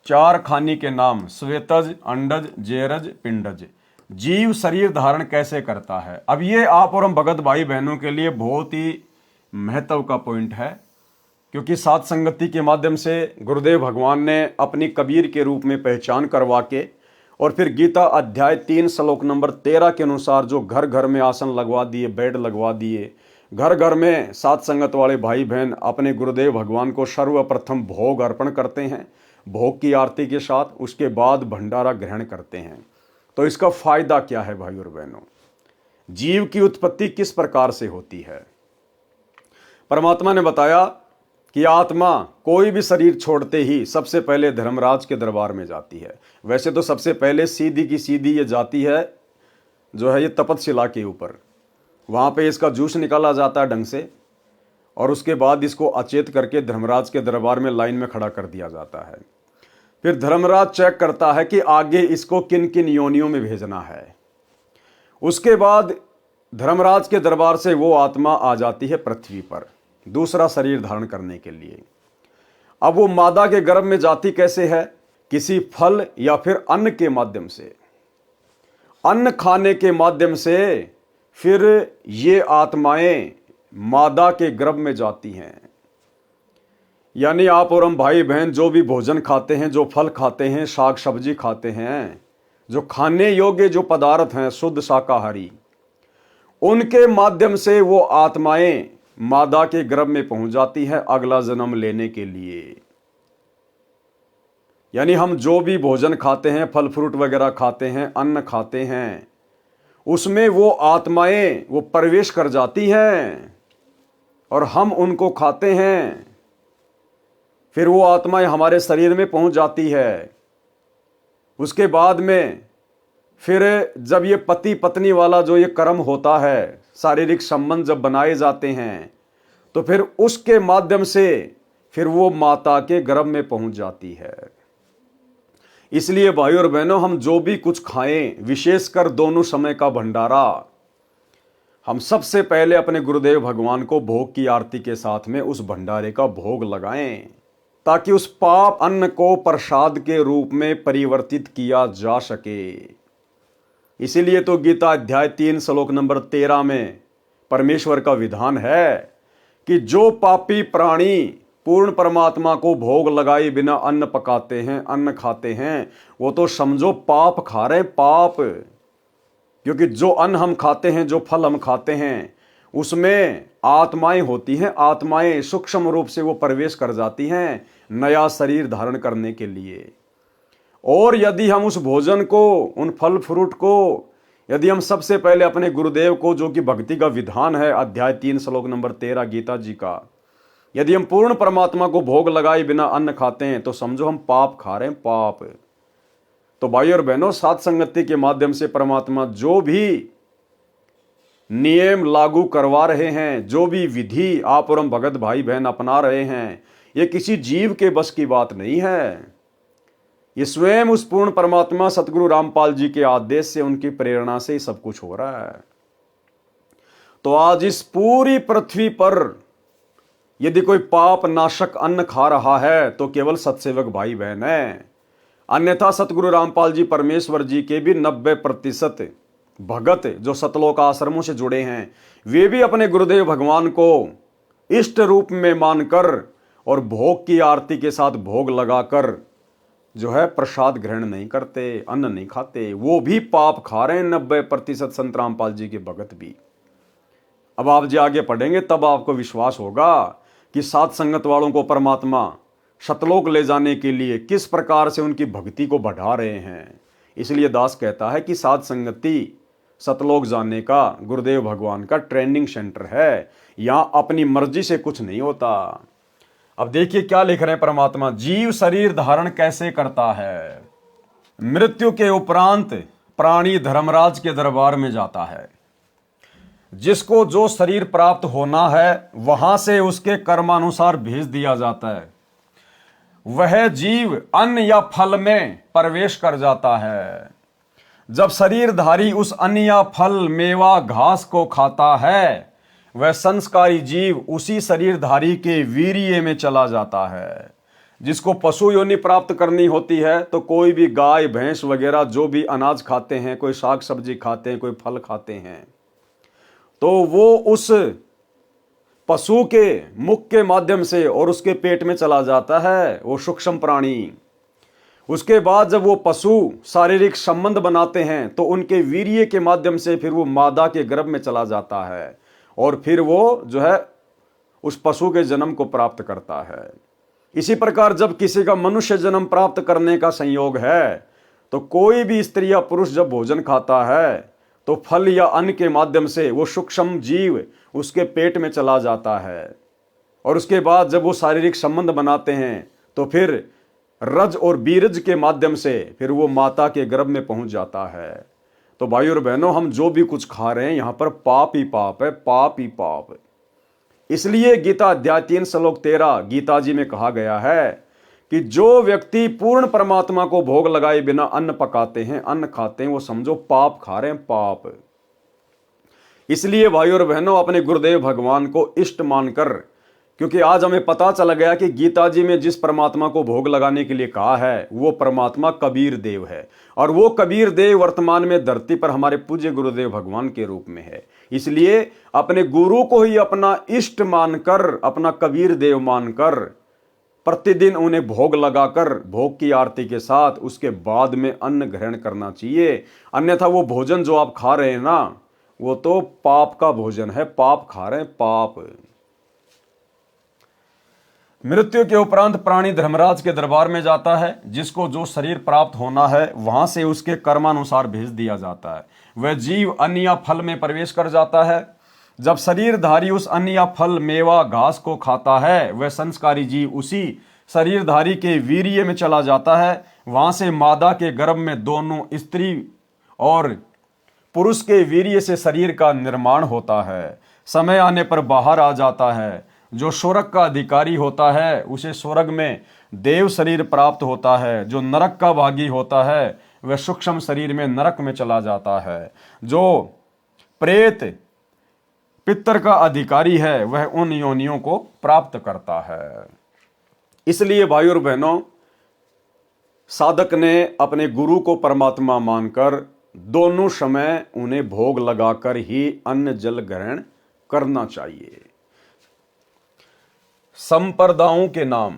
4 खानी के नाम श्वेतज, अंडज, जेरज, पिंडज। जीव शरीर धारण कैसे करता है? अब ये आप और हम भगत भाई बहनों के लिए बहुत ही महत्व का पॉइंट है, क्योंकि सात संगति के माध्यम से गुरुदेव भगवान ने अपनी कबीर के रूप में पहचान करवा के और फिर गीता अध्याय 3 श्लोक नंबर 13 के अनुसार जो घर घर में आसन लगवा दिए, बेड लगवा दिए, घर घर में सात संगत वाले भाई बहन अपने गुरुदेव भगवान को सर्वप्रथम भोग अर्पण करते हैं, भोग की आरती के साथ, उसके बाद भंडारा ग्रहण करते हैं। तो इसका फायदा क्या है भाई और बहनों? जीव की उत्पत्ति किस प्रकार से होती है? परमात्मा ने बताया कि आत्मा कोई भी शरीर छोड़ते ही सबसे पहले धर्मराज के दरबार में जाती है। वैसे तो सबसे पहले सीधी की सीधी ये जाती है जो है ये तपतशिला के ऊपर, वहाँ पे इसका जूस निकाला जाता है ढंग से, और उसके बाद इसको अचेत करके धर्मराज के दरबार में लाइन में खड़ा कर दिया जाता है। फिर धर्मराज चेक करता है कि आगे इसको किन किन योनियों में भेजना है। उसके बाद धर्मराज के दरबार से वो आत्मा आ जाती है पृथ्वी पर दूसरा शरीर धारण करने के लिए। अब वो मादा के गर्भ में जाती कैसे है? किसी फल या फिर अन्न के माध्यम से, अन्न खाने के माध्यम से फिर ये आत्माएं मादा के गर्भ में जाती हैं। यानी आप और हम भाई बहन जो भी भोजन खाते हैं, जो फल खाते हैं, साग सब्जी खाते हैं, जो खाने योग्य जो पदार्थ हैं शुद्ध शाकाहारी, उनके माध्यम से वो आत्माएं मादा के गर्भ में पहुंच जाती है अगला जन्म लेने के लिए। यानी हम जो भी भोजन खाते हैं, फल फ्रूट वगैरह खाते हैं, अन्न खाते हैं, उसमें वो आत्माएं वो प्रवेश कर जाती हैं और हम उनको खाते हैं। फिर वो आत्माएं हमारे शरीर में पहुंच जाती है। उसके बाद में फिर जब ये पति पत्नी वाला जो ये कर्म होता है, शारीरिक संबंध जब बनाए जाते हैं, तो फिर उसके माध्यम से फिर वो माता के गर्भ में पहुंच जाती है। इसलिए भाइयों और बहनों, हम जो भी कुछ खाएं, विशेषकर दोनों समय का भंडारा, हम सबसे पहले अपने गुरुदेव भगवान को भोग की आरती के साथ में उस भंडारे का भोग लगाएं, ताकि उस पाप अन्न को प्रसाद के रूप में परिवर्तित किया जा सके। इसीलिए तो गीता अध्याय 3 श्लोक नंबर 13 में परमेश्वर का विधान है कि जो पापी प्राणी पूर्ण परमात्मा को भोग लगाए बिना अन्न पकाते हैं, अन्न खाते हैं, वो तो समझो पाप खा रहे हैं, पाप। क्योंकि जो अन्न हम खाते हैं, जो फल हम खाते हैं, उसमें आत्माएं होती हैं। आत्माएं सूक्ष्म रूप से वो प्रवेश कर जाती हैं नया शरीर धारण करने के लिए। और यदि हम उस भोजन को, उन फल फ्रूट को, यदि हम सबसे पहले अपने गुरुदेव को, जो कि भक्ति का विधान है अध्याय 3 श्लोक नंबर 13 गीता जी का, यदि हम पूर्ण परमात्मा को भोग लगाए बिना अन्न खाते हैं, तो समझो हम पाप खा रहे हैं, पाप। तो भाई और बहनों, सात संगति के माध्यम से परमात्मा जो भी नियम लागू करवा रहे हैं, जो भी विधि आप और हम भगत भाई बहन अपना रहे हैं, ये किसी जीव के बस की बात नहीं है। ये स्वयं उस पूर्ण परमात्मा सतगुरु रामपाल जी के आदेश से, उनकी प्रेरणा से सब कुछ हो रहा है। तो आज इस पूरी पृथ्वी पर यदि कोई पाप नाशक अन्न खा रहा है तो केवल सत्सेवक भाई बहन है। अन्यथा सतगुरु रामपाल जी परमेश्वर जी के भी 90% भगत जो सतलोक आश्रमों से जुड़े हैं, वे भी अपने गुरुदेव भगवान को इष्ट रूप में मानकर और भोग की आरती के साथ भोग लगाकर जो है प्रसाद ग्रहण नहीं करते, अन्न नहीं खाते। वो भी पाप खा रहे हैं 90% संत रामपाल जी के भगत भी। अब आप जी आगे पढ़ेंगे तब आपको विश्वास होगा कि सात संगत वालों को परमात्मा सतलोक ले जाने के लिए किस प्रकार से उनकी भक्ति को बढ़ा रहे हैं। इसलिए दास कहता है कि सात संगति सतलोक जाने का गुरुदेव भगवान का ट्रेनिंग सेंटर है। यहाँ अपनी मर्जी से कुछ नहीं होता। अब देखिए क्या लिख रहे हैं परमात्मा, जीव शरीर धारण कैसे करता है। मृत्यु के उपरांत प्राणी धर्मराज के दरबार में जाता है। जिसको जो शरीर प्राप्त होना है वहां से उसके कर्मानुसार भेज दिया जाता है। वह जीव अन्न या फल में प्रवेश कर जाता है। जब शरीरधारी उस अन्न या फल, मेवा, घास को खाता है, वह संस्कारी जीव उसी शरीरधारी के वीर्य में चला जाता है। जिसको पशु योनि प्राप्त करनी होती है तो कोई भी गाय भैंस वगैरह जो भी अनाज खाते हैं, कोई साग सब्जी खाते हैं, कोई फल खाते हैं, तो वो उस पशु के मुख के माध्यम से और उसके पेट में चला जाता है, वो सूक्ष्म प्राणी। उसके बाद जब वो पशु शारीरिक संबंध बनाते हैं तो उनके वीर्य के माध्यम से फिर वो मादा के गर्भ में चला जाता है और फिर वो जो है उस पशु के जन्म को प्राप्त करता है। इसी प्रकार जब किसी का मनुष्य जन्म प्राप्त करने का संयोग है तो कोई भी स्त्री या पुरुष जब भोजन खाता है तो फल या अन्न के माध्यम से वो सूक्ष्म जीव उसके पेट में चला जाता है और उसके बाद जब वो शारीरिक संबंध बनाते हैं तो फिर रज और बीरज के माध्यम से फिर वो माता के गर्भ में पहुंच जाता है। तो भाई और बहनों, हम जो भी कुछ खा रहे हैं यहां पर पाप ही पाप है, पाप ही पाप। इसलिए गीता अध्याय 3 श्लोक 13 गीता जी में कहा गया है कि जो व्यक्ति पूर्ण परमात्मा को भोग लगाए बिना अन्न पकाते हैं, अन्न खाते हैं, वो समझो पाप खा रहे हैं, पाप। इसलिए भाइयों और बहनों, अपने गुरुदेव भगवान को इष्ट मानकर, क्योंकि आज हमें पता चला गया कि गीता जी में जिस परमात्मा को भोग लगाने के लिए कहा है वो परमात्मा कबीर देव है, और वो कबीर देव वर्तमान में धरती पर हमारे पूज्य गुरुदेव भगवान के रूप में है। इसलिए अपने गुरु को ही अपना इष्ट मानकर, अपना कबीर देव मानकर प्रतिदिन उन्हें भोग लगाकर, भोग की आरती के साथ उसके बाद में अन्न ग्रहण करना चाहिए। अन्यथा वो भोजन जो आप खा रहे हैं ना, वो तो पाप का भोजन है, पाप खा रहे हैं, पाप। मृत्यु के उपरांत प्राणी धर्मराज के दरबार में जाता है। जिसको जो शरीर प्राप्त होना है वहां से उसके कर्मानुसार भेज दिया जाता है। वह जीव अन्न या फल में प्रवेश कर जाता है। जब शरीरधारी उस अन्न या फल, मेवा, घास को खाता है, वह संस्कारी जीव उसी शरीरधारी के वीर्य में चला जाता है। वहां से मादा के गर्भ में दोनों स्त्री और पुरुष के वीर्य से शरीर का निर्माण होता है। समय आने पर बाहर आ जाता है। जो स्वर्ग का अधिकारी होता है उसे स्वर्ग में देव शरीर प्राप्त होता है। जो नरक का भागी होता है वह सूक्ष्म शरीर में नरक में चला जाता है। जो प्रेत पितर का अधिकारी है वह उन योनियों को प्राप्त करता है। इसलिए भाइयों और बहनों, साधक ने अपने गुरु को परमात्मा मानकर दोनों समय उन्हें भोग लगाकर ही अन्न जल ग्रहण करना चाहिए। संप्रदायों के नाम।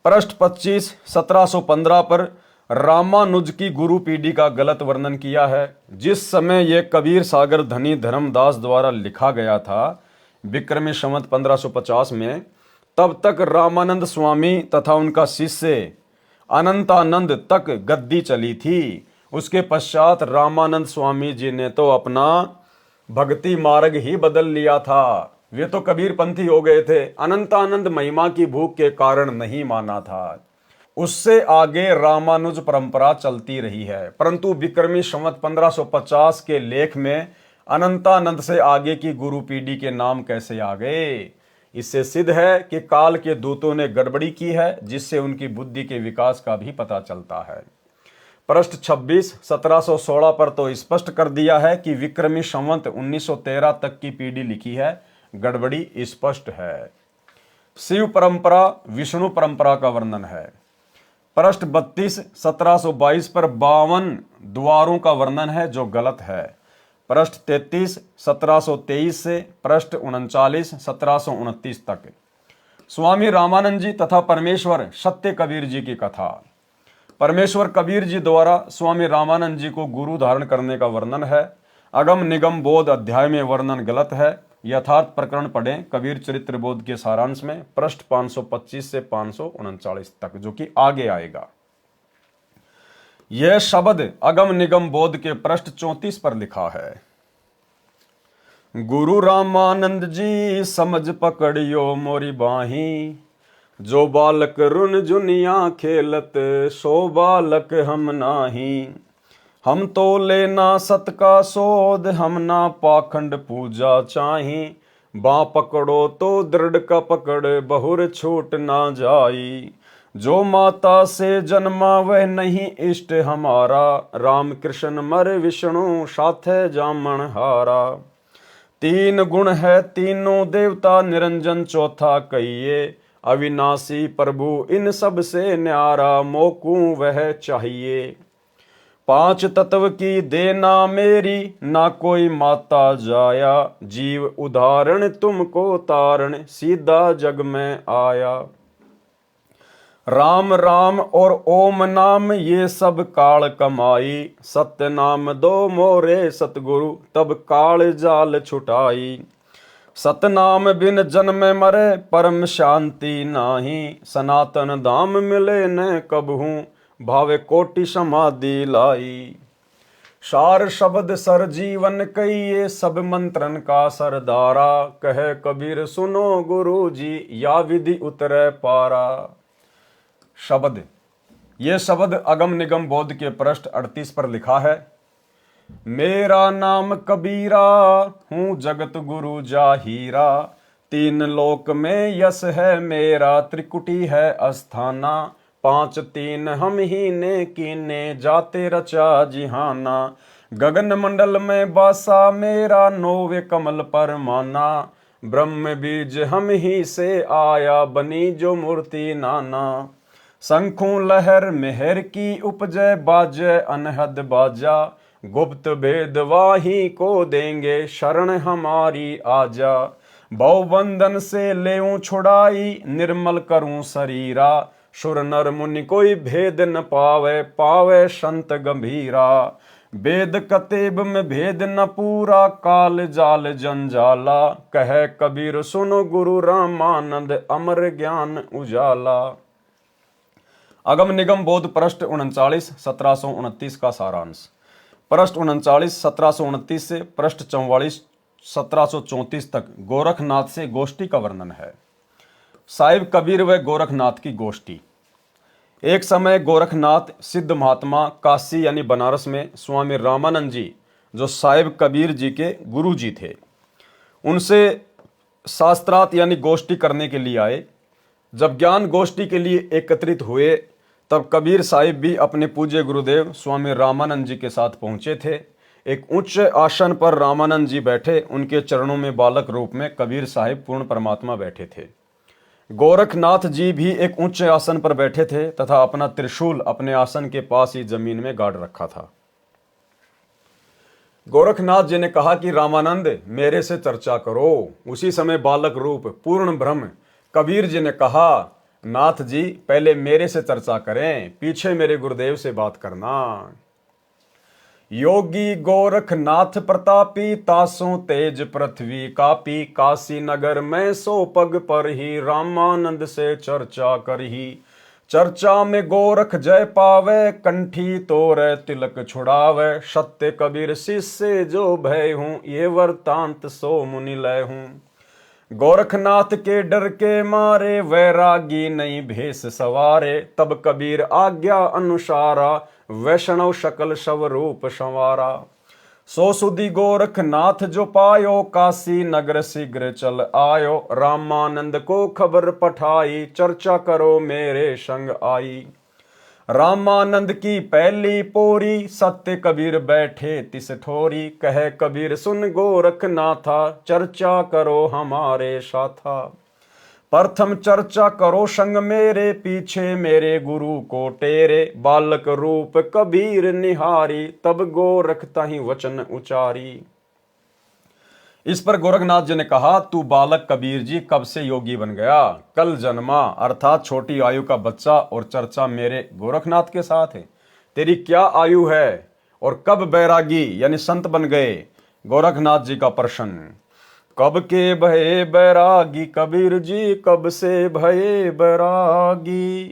पृष्ठ 25 1715 पर रामानुज की गुरु पीढ़ी का गलत वर्णन किया है। जिस समय यह कबीर सागर धनी धर्मदास द्वारा लिखा गया था, विक्रमी संवत 1550 में, तब तक रामानंद स्वामी तथा उनका शिष्य अनंतानंद तक गद्दी चली थी। उसके पश्चात रामानंद स्वामी जी ने तो अपना भक्ति मार्ग ही बदल लिया था। वे तो कबीर पंथी हो गए थे। अनंतानंद महिमा की भूख के कारण नहीं माना था। उससे आगे रामानुज परंपरा चलती रही है। परंतु विक्रमी संवत 1550 के लेख में अनंतानंद से आगे की गुरु पीढ़ी के नाम कैसे आ गए? इससे सिद्ध है कि काल के दूतों ने गड़बड़ी की है, जिससे उनकी बुद्धि के विकास का भी पता चलता है। पृष्ठ 26 1716 पर तो स्पष्ट कर दिया है कि विक्रमी संवत 1913 तक की पीढ़ी लिखी है। गड़बड़ी स्पष्ट है। शिव परंपरा, विष्णु परंपरा का वर्णन है। पृष्ठ 32 1722 पर 52 द्वारों का वर्णन है, जो गलत है। पृष्ठ 33 1723 से पृष्ठ 39 1729 तक स्वामी रामानंद जी तथा परमेश्वर सत्य कबीर जी की कथा। परमेश्वर कबीर जी द्वारा स्वामी रामानंद जी को गुरु धारण करने का वर्णन है। अगम निगम बोध अध्याय में वर्णन गलत है। यथार्थ प्रकरण पढ़ें कबीर चरित्र बोध के सारांश में, पृष्ठ 525 से 539 तक, जो कि आगे आएगा। यह शब्द अगम निगम बोध के पृष्ठ 34 पर लिखा है। गुरु रामानंद जी समझ पकड़ियो मोरी बाही, जो बालक रुन जुनिया खेलत सो बालक हम नाही। हम तो लेना सत का सोध, हम ना पाखंड पूजा चाही। बाँ पकड़ो तो दृढ़ का पकड़, बहुर छूट ना जाई। जो माता से जन्मा वह नहीं इष्ट हमारा, राम कृष्ण मर विष्णु साथे जामन हारा। तीन गुण है तीनों देवता, निरंजन चौथा कहिए। अविनाशी प्रभु इन सब से न्यारा, मोकू वह चाहिए। पांच तत्व की देना मेरी, ना कोई माता जाया। जीव उदाहरण तुमको तारण, सीधा जग में आया। राम राम और ओम नाम ये सब काल कमाई। सत्य नाम दो मोरे सतगुरु, तब काल जाल छुटाई। सतनाम बिन जन्म मरे, परम शांति नाही। सनातन धाम मिले न कबहू, भावे कोटि समाधि लाई। सार शब्द सर जीवन कहिए, सब मंत्रन का सरदारा। कहे कबीर सुनो गुरु जी, या विधि उतरे पारा। शब्द, ये शब्द अगम निगम बोध के पृष्ठ 38 पर लिखा है। मेरा नाम कबीरा, हूँ जगत गुरु जाहीरा। तीन लोक में यश है मेरा, त्रिकुटी है अस्थाना। पांच तीन हम ही ने कीने, जाते रचा जिहाना। गगन मंडल में बासा मेरा, नौवे कमल पर माना। ब्रह्म बीज हम ही से आया, बनी जो मूर्ति नाना। शंखों लहर मेहर की उपजय, बाजय अनहद बाजा। गुप्त भेद वाही को देंगे, शरण हमारी आजा। बहुबंधन से लेऊं छुड़ाई, निर्मल करूं शरीरा। सुर नर मुनि कोई भेद न पावे, पावे संत गंभीरा। वेद कतेब में भेद न पूरा, काल जाल जंजाला। कह कबीर सुनो गुरु रामानंद, अमर ज्ञान उजाला। अगम निगम बोध पृष्ठ 39 1729 का सारांश। पृष्ठ 39 1729 से पृष्ठ 44 1734 तक गोरखनाथ से गोष्ठी का वर्णन है। साहिब कबीर व गोरखनाथ की गोष्ठी। एक समय गोरखनाथ सिद्ध महात्मा काशी यानी बनारस में स्वामी रामानंद जी, जो साहिब कबीर जी के गुरु जी थे, उनसे शास्त्रार्थ यानी गोष्ठी करने के लिए आए। जब ज्ञान गोष्ठी के लिए एकत्रित हुए, तब कबीर साहिब भी अपने पूज्य गुरुदेव स्वामी रामानंद जी के साथ पहुंचे थे। एक उच्च आसन पर रामानंद जी बैठे, उनके चरणों में बालक रूप में कबीर साहिब पूर्ण परमात्मा बैठे थे। गोरखनाथ जी भी एक उच्च आसन पर बैठे थे तथा अपना त्रिशूल अपने आसन के पास ही जमीन में गाड़ रखा था। गोरखनाथ जी ने कहा कि रामानंद, मेरे से चर्चा करो। उसी समय बालक रूप पूर्ण ब्रह्म कबीर जी ने कहा, नाथ जी, पहले मेरे से चर्चा करें, पीछे मेरे गुरुदेव से बात करना। योगी गोरखनाथ प्रतापी, तासों तेज पृथ्वी कापी। काशी नगर में सो पग पर ही, रामानंद से चर्चा करही। चर्चा में गोरख जय पावे, कंठी तोरे तिलक छुड़ावे। सत्य कबीर शिष्य जो भय हूँ, ये वृतांत सो मुनि लय हूँ। गोरखनाथ के डर के मारे, वैरागी नहीं भेष सवारे। तब कबीर आज्ञा अनुसारा, वैष्णव शकल शव रूप संवारा। सो सुधी गोरखनाथ जो पायो, काशी नगर शीघ्र चल आयो। रामानंद को खबर पठाई, चर्चा करो मेरे संग आई। रामानंद की पहली पोरी, सत्य कबीर बैठे तिस ठोरी। कहे कबीर सुन गोरखनाथा, चर्चा करो हमारे साथा। प्रथम चर्चा करो संग मेरे, पीछे मेरे गुरु को टेरे। बालक रूप कबीर निहारी, तब गोरख ताहि वचन उचारी। इस पर गोरखनाथ जी ने कहा, तू बालक कबीर जी कब से योगी बन गया? कल जन्मा, अर्थात छोटी आयु का बच्चा, और चर्चा मेरे गोरखनाथ के साथ है। तेरी क्या आयु है और कब बैरागी यानी संत बन गए? गोरखनाथ जी का प्रश्न। कब के भये बैरागी कबीर जी, कब से भये बैरागी?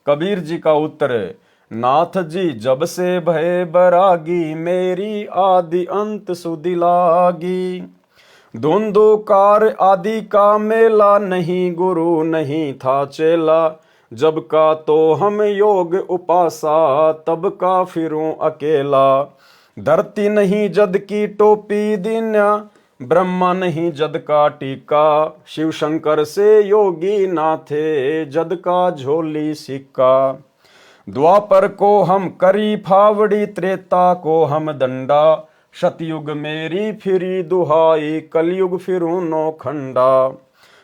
कबीर जी का उत्तर, नाथ जी जब से भये बैरागी, मेरी आदि अंत सुधि लागी। धुंधुकार आदि का मेला, नहीं गुरु नहीं था चेला। जब का तो हम योग उपासा, तब का फिरूं अकेला। धरती नहीं जद की टोपी दीन्या, ब्रह्मा नहीं जद का टीका। शिव शंकर से योगी ना थे, जद का झोली सिक्का। द्वापर को हम करी फावड़ी, त्रेता को हम दंडा। सतयुग मेरी फिरी दुहाई, कलयुग फिरूं नौखंडा।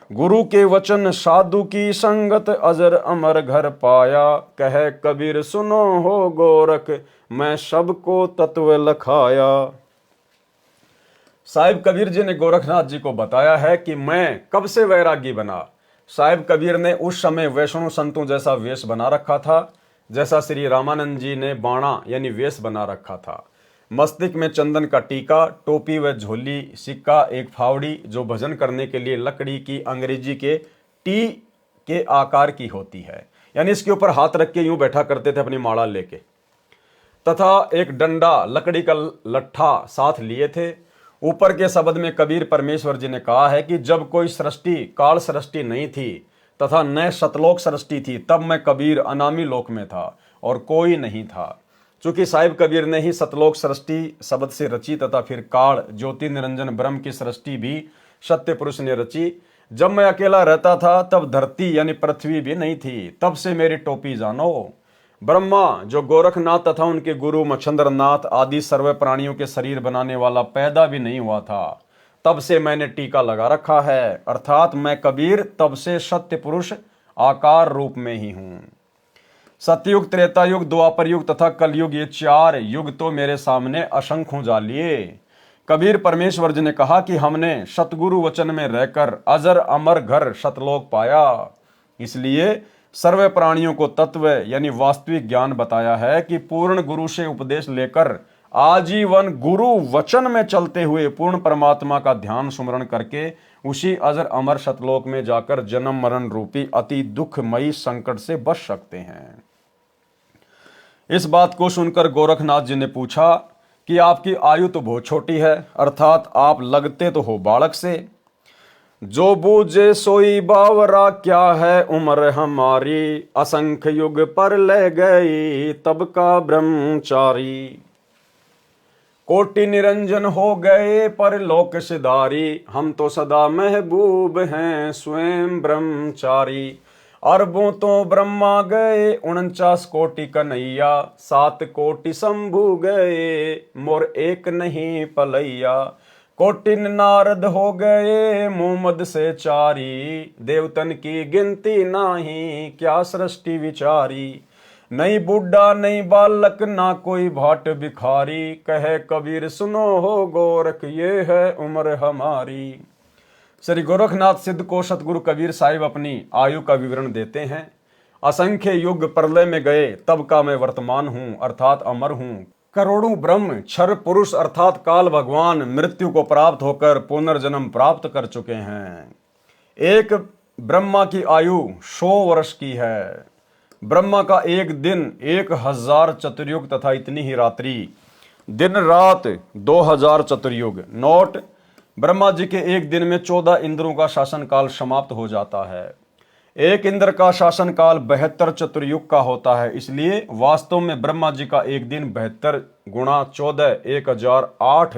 गुरु के वचन साधु की संगत, अजर अमर घर पाया। कहे कबीर सुनो हो गोरख, मैं सबको तत्व लखाया। साहिब कबीर जी ने गोरखनाथ जी को बताया है कि मैं कब से वैरागी बना। साहिब कबीर ने उस समय वैष्णव संतों जैसा वेश बना रखा था, जैसा श्री रामानंद जी ने बाणा यानी वेश बना रखा था। मस्तिष्क में चंदन का टीका, टोपी व झोली, सिक्का, एक फावड़ी जो भजन करने के लिए लकड़ी की अंग्रेजी के टी के आकार की होती है, यानी इसके ऊपर हाथ रख के यूं बैठा करते थे अपनी माला लेके, तथा एक डंडा लकड़ी का लट्ठा साथ लिए थे। ऊपर के शब्द में कबीर परमेश्वर जी ने कहा है कि जब कोई सृष्टि काल सृष्टि नहीं थी तथा न सतलोक सृष्टि थी, तब मैं कबीर अनामी लोक में था और कोई नहीं था। चूंकि साहिब कबीर ने ही सतलोक सृष्टि शब्द से रची तथा फिर काल ज्योति निरंजन ब्रह्म की सृष्टि भी सत्य पुरुष ने रची। जब मैं अकेला रहता था तब धरती यानी पृथ्वी भी नहीं थी, तब से मेरी टोपी जानो। ब्रह्मा जो गोरखनाथ तथा उनके गुरु मच्छंद्रनाथ आदि सर्व प्राणियों के शरीर बनाने वाला पैदा भी नहीं हुआ था, तब से मैंने टीका लगा रखा है, अर्थात मैं कबीर तब से सत्य पुरुष आकार रूप में ही हूं। सतयुग, त्रेता युग, द्वापर युग तथा कलयुग, ये 4 युग तो मेरे सामने असंख्य जा लिए। कबीर परमेश्वर जी ने कहा कि हमने सतगुरु वचन में रहकर अजर अमर घर सतलोक पाया, इसलिए सर्व प्राणियों को तत्व यानी वास्तविक ज्ञान बताया है कि पूर्ण गुरु से उपदेश लेकर आजीवन गुरु वचन में चलते हुए पूर्ण परमात्मा का ध्यान सुमरण करके उसी अजर अमर सतलोक में जाकर जन्म मरण रूपी अति दुखमयी संकट से बच सकते हैं। इस बात को सुनकर गोरखनाथ जी ने पूछा कि आपकी आयु तो बहुत छोटी है, अर्थात आप लगते तो हो बालक से। जो बूझे सोई बावरा, क्या है उम्र हमारी, असंख्य युग पर ले गई तब का ब्रह्मचारी। कोटि निरंजन हो गए पर लोक सिधारी, हम तो सदा महबूब हैं स्वयं ब्रह्मचारी। अरबों तो ब्रह्मा गए 49 कोटि कन्हैया, 7 कोटि शंभु गए मोर एक नहीं पलैया। कोटिन नारद हो गए मुहम्मद से चारी, देवतन की गिनती नाही क्या सृष्टि विचारी। नहीं बूढ़ा नहीं बालक ना कोई भाट भिखारी, कहे कबीर सुनो हो गोरख ये है उम्र हमारी। श्री गोरखनाथ सिद्ध को सतगुरु कबीर साहिब अपनी आयु का विवरण देते हैं। असंख्य युग प्रलय में गए तब का मैं वर्तमान हूँ, अर्थात अमर हूँ। करोड़ों ब्रह्म क्षर पुरुष अर्थात काल भगवान मृत्यु को प्राप्त होकर पुनर्जन्म प्राप्त कर चुके हैं। एक ब्रह्मा की आयु 100 वर्ष की है। ब्रह्मा का एक दिन 1000 चतुर्युग तथा इतनी ही रात्रि, दिन रात 2000 चतुर्युग। नोट, ब्रह्मा जी के एक दिन में 14 इंद्रों का शासन काल समाप्त हो जाता है। एक इंद्र का शासन काल 72 चतुर्युग का होता है, इसलिए वास्तव में ब्रह्मा जी का एक दिन 72 गुणा 14 1008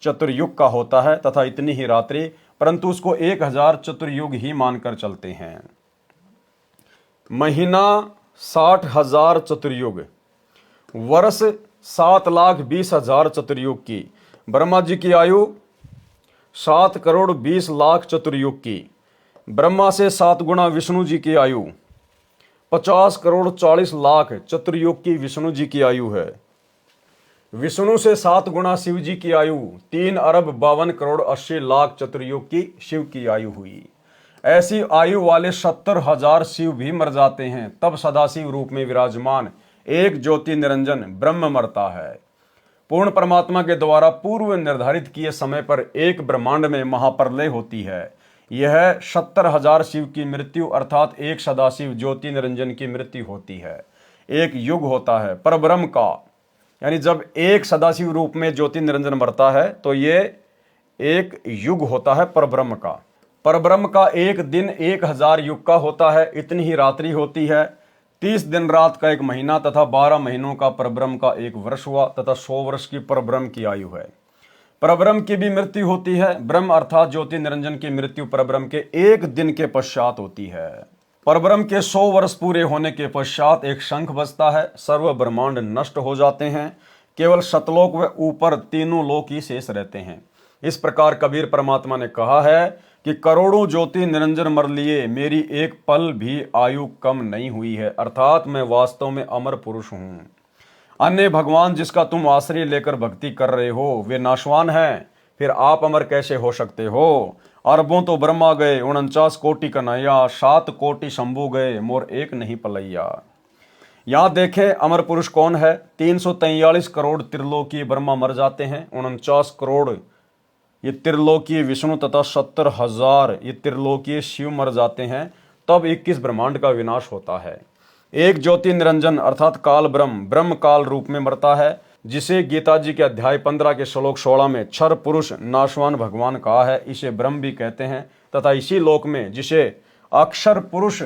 चतुर्युग का होता है तथा इतनी ही रात्रि, परंतु उसको 1000 चतुर्युग ही मानकर चलते हैं। महीना 60,000 चतुर्युग, वर्ष 7,20,000 चतुर्युग की। ब्रह्मा जी की आयु 7 करोड़ 20 लाख चतुर्युग की। ब्रह्मा से 7 गुना विष्णु जी की आयु 50 करोड़ 40 लाख चतुर्युग की विष्णु जी की आयु है। विष्णु से 7 गुना शिव जी की आयु 3 अरब 52 करोड़ 80 लाख चतुर्युग की शिव की आयु हुई। ऐसी आयु वाले 70,000 शिव भी मर जाते हैं, तब सदाशिव रूप में विराजमान एक ज्योति निरंजन ब्रह्म मरता है। पूर्ण परमात्मा के द्वारा पूर्व निर्धारित किए समय पर एक ब्रह्मांड में महाप्रलय होती है। यह 70,000 शिव की मृत्यु अर्थात एक सदाशिव ज्योति निरंजन की मृत्यु होती है। एक युग होता है परब्रह्म का, यानी जब एक सदाशिव रूप में ज्योति निरंजन मरता है तो ये एक युग होता है परब्रह्म का। परब्रह्म का एक दिन 1000 युग का होता है, इतनी ही रात्रि होती है। 30 दिन रात का एक महीना तथा 12 महीनों का परब्रह्म का एक वर्ष हुआ तथा 100 वर्ष की परब्रह्म की आयु है। परब्रह्म की भी मृत्यु होती है। ब्रह्म अर्थात ज्योति निरंजन की मृत्यु परब्रह्म के एक दिन के पश्चात होती है। परब्रह्म के 100 वर्ष पूरे होने के पश्चात एक शंख बजता है, सर्व ब्रह्मांड नष्ट हो जाते हैं, केवल सतलोक व ऊपर तीनों लोक ही शेष रहते हैं। इस प्रकार कबीर परमात्मा ने कहा है कि करोड़ों ज्योति निरंजन मर लिए, मेरी एक पल भी आयु कम नहीं हुई है, अर्थात मैं वास्तव में अमर पुरुष हूं। अन्य भगवान जिसका तुम आश्रय लेकर भक्ति कर रहे हो वे नाशवान हैं, फिर आप अमर कैसे हो सकते हो? अरबों तो ब्रह्मा गए 49 कोटि कन्हैया, 7 कोटि शंभु गए मोर एक नहीं पलैया। यहाँ देखें अमर पुरुष कौन है। 343 करोड़ त्रिलोकी ब्रह्मा मर जाते हैं, 49 करोड़ ये त्रिलोकीय विष्णु तथा 70,000 ये त्रिलोकीय शिव मर जाते हैं, तब 21 ब्रह्मांड का विनाश होता है। एक ज्योति निरंजन अर्थात काल ब्रह्म ब्रह्म काल रूप में मरता है, जिसे गीता जी के अध्याय 15 के श्लोक 16 में क्षर पुरुष नाशवान भगवान कहा है, इसे ब्रह्म भी कहते हैं। तथा इसी लोक में जिसे अक्षर पुरुष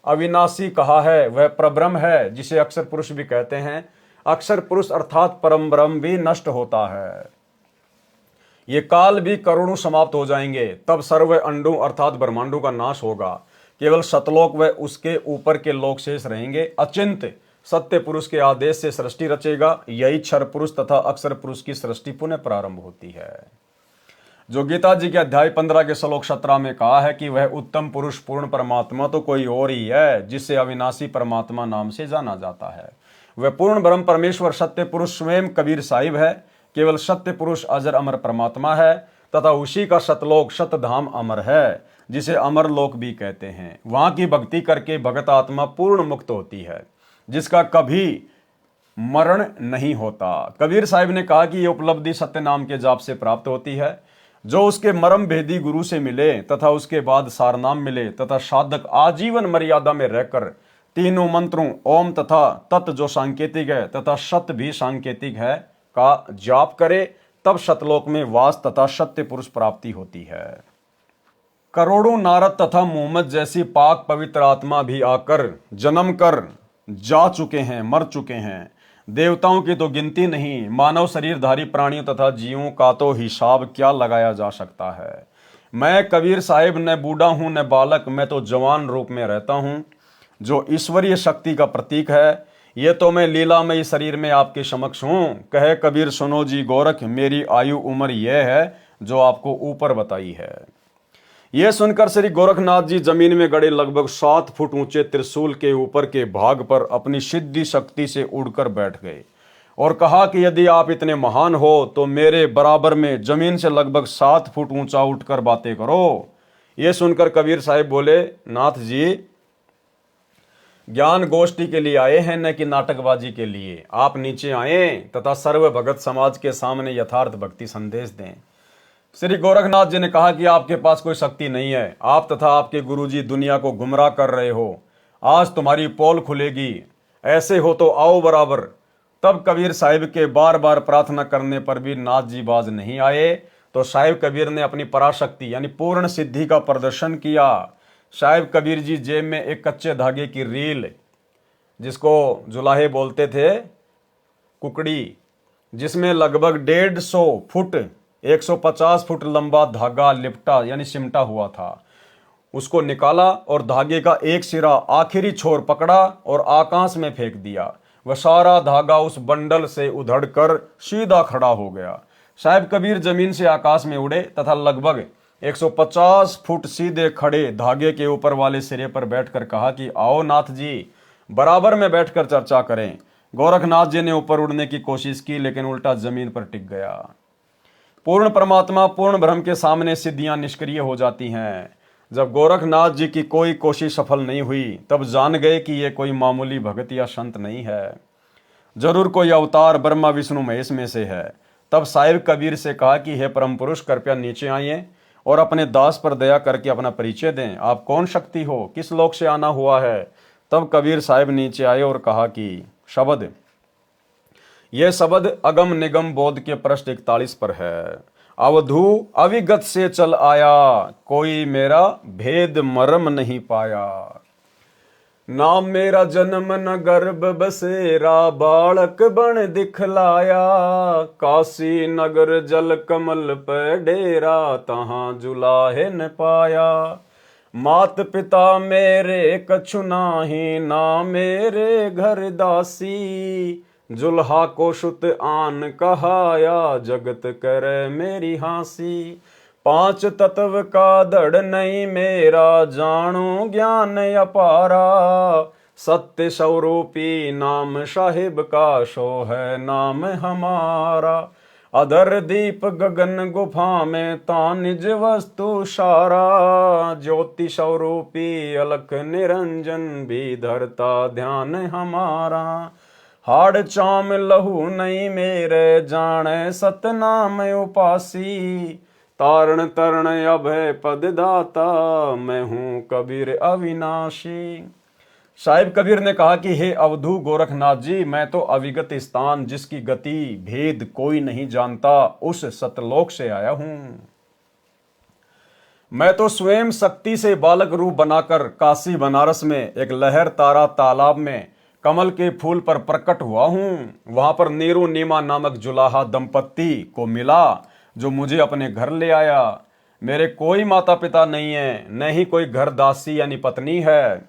अविनाशी कहा है वह परब्रह्म है, जिसे अक्षर पुरुष भी कहते हैं। अक्षर पुरुष अर्थात परम ब्रह्म भी नष्ट होता है। ये काल भी करोड़ों समाप्त हो जाएंगे, तब सर्व अंडों अर्थात ब्रह्मांडों का नाश होगा। केवल सतलोक व उसके ऊपर के लोक शेष रहेंगे। अचिंत सत्य पुरुष के आदेश से सृष्टि रचेगा। यही क्षर पुरुष तथा अक्षर पुरुष की सृष्टि पुनः प्रारंभ होती है। जो गीता जी के अध्याय 15 के श्लोक 17 में कहा है कि वह उत्तम पुरुष पूर्ण परमात्मा तो कोई और ही है, जिसे अविनाशी परमात्मा नाम से जाना जाता है। वह पूर्ण ब्रह्म परमेश्वर सत्य पुरुष स्वयं कबीर साहिब है। केवल सत्य पुरुष अजर अमर परमात्मा है तथा उसी का सतलोक सतधाम अमर है, जिसे अमर लोक भी कहते हैं। वहां की भक्ति करके भगत आत्मा पूर्ण मुक्त होती है, जिसका कभी मरण नहीं होता। कबीर साहिब ने कहा कि यह उपलब्धि सत्य नाम के जाप से प्राप्त होती है। जो उसके मरम भेदी गुरु से मिले तथा उसके बाद सारनाम मिले तथा साधक आजीवन मर्यादा में रहकर तीनों मंत्रों ओम तथा तत् जो सांकेतिक है तथा सत भी सांकेतिक है का जाप करे, तब सतलोक में वास तथा सत्य पुरुष प्राप्ति होती है। करोड़ों नारद तथा मोहम्मद जैसी पाक पवित्र आत्मा भी आकर जन्म कर जा चुके हैं, मर चुके हैं। देवताओं की तो गिनती नहीं, मानव शरीरधारी प्राणियों तथा जीवों का तो हिसाब क्या लगाया जा सकता है। मैं कबीर साहिब न बूढ़ा हूं न बालक, मैं तो जवान रूप में रहता हूं, जो ईश्वरीय शक्ति का प्रतीक है। ये तो मैं लीलामयी शरीर में आपके समक्ष हूं। कहे कबीर सुनो जी गोरख, मेरी आयु उम्र यह है जो आपको ऊपर बताई है। यह सुनकर श्री गोरखनाथ जी जमीन में गड़े लगभग 7 फुट ऊंचे त्रिशूल के ऊपर के भाग पर अपनी सिद्धि शक्ति से उड़कर बैठ गए और कहा कि यदि आप इतने महान हो तो मेरे बराबर में जमीन से लगभग 7 फुट ऊंचा उठकर बातें करो। यह सुनकर कबीर साहिब बोले, नाथ जी ज्ञान गोष्ठी के लिए आए हैं, न कि नाटकबाजी के लिए। आप नीचे आए तथा सर्व भगत समाज के सामने यथार्थ भक्ति संदेश दें। श्री गोरखनाथ जी ने कहा कि आपके पास कोई शक्ति नहीं है, आप तथा आपके गुरुजी दुनिया को गुमराह कर रहे हो। आज तुम्हारी पोल खुलेगी, ऐसे हो तो आओ बराबर। तब कबीर साहिब के बार बार प्रार्थना करने पर भी नाथ जी बाज नहीं आए, तो साहिब कबीर ने अपनी पराशक्ति यानी पूर्ण सिद्धि का प्रदर्शन किया। साहिब कबीर जी जेब में एक कच्चे धागे की रील, जिसको जुलाहे बोलते थे, कुकड़ी, जिसमें लगभग 150 फुट 150 फुट लंबा धागा लिपटा यानी सिमटा हुआ था, उसको निकाला और धागे का एक सिरा आखिरी छोर पकड़ा और आकाश में फेंक दिया। वह सारा धागा उस बंडल से उधड़कर सीधा खड़ा हो गया। साहिब कबीर जमीन से आकाश में उड़े तथा लगभग 150 फुट सीधे खड़े धागे के ऊपर वाले सिरे पर बैठकर कहा कि आओ नाथ जी, बराबर में बैठकर चर्चा करें। गोरखनाथ जी ने ऊपर उड़ने की कोशिश की, लेकिन उल्टा जमीन पर टिक गया। पूर्ण परमात्मा पूर्ण ब्रह्म के सामने सिद्धियां निष्क्रिय हो जाती हैं। जब गोरखनाथ जी की कोई कोशिश सफल नहीं हुई, तब जान गए कि यह कोई मामूली भगत या संत नहीं है, जरूर कोई अवतार ब्रह्मा विष्णु महेश में से है। तब साहिब कबीर से कहा कि हे परम पुरुष, कृपया नीचे आइए और अपने दास पर दया करके अपना परिचय दें। आप कौन शक्ति हो, किस लोक से आना हुआ है। तब कबीर साहिब नीचे आए और कहा कि शब्द, यह शब्द अगम निगम बोध के पृष्ठ 41 पर है। अवधू अविगत से चल आया, कोई मेरा भेद मर्म नहीं पाया। नाम मेरा जन्म न गर्भ बसेरा, बालक बन दिखलाया। काशी नगर जल कमल पे डेरा, तहां जुलाहे न पाया। मात पिता मेरे कछु नाही, ना मेरे घर दासी। जुल्हा को शुत आन कहाया, जगत करे मेरी हांसी। 5 तत्व का धड़ नहीं मेरा, जानो ज्ञान अपारा। सत्य स्वरूपी नाम साहिब का, सो है नाम हमारा। अधर दीप गगन गुफा में, ता निज वस्तु सारा। ज्योति स्वरूपी अलख निरंजन, भी धरता ध्यान हमारा। हाड़ चाम लहू नहीं मेरे, जाने सतनाम उपासी। तारण तरण अभय पद दाता, मैं हूं कबीर अविनाशी। साहिब कबीर ने कहा कि हे अवधू गोरखनाथ जी, मैं तो अविगत स्थान, जिसकी गति भेद कोई नहीं जानता, उस सतलोक से आया हूं। मैं तो स्वयं शक्ति से बालक रूप बनाकर काशी बनारस में एक लहर तारा तालाब में कमल के फूल पर प्रकट हुआ हूं। वहां पर नीरू नीमा नामक जुलाहा दंपत्ति को मिला। जो मुझे अपने घर ले आया। मेरे कोई माता पिता नहीं है, न ही कोई घर दासी यानी पत्नी है,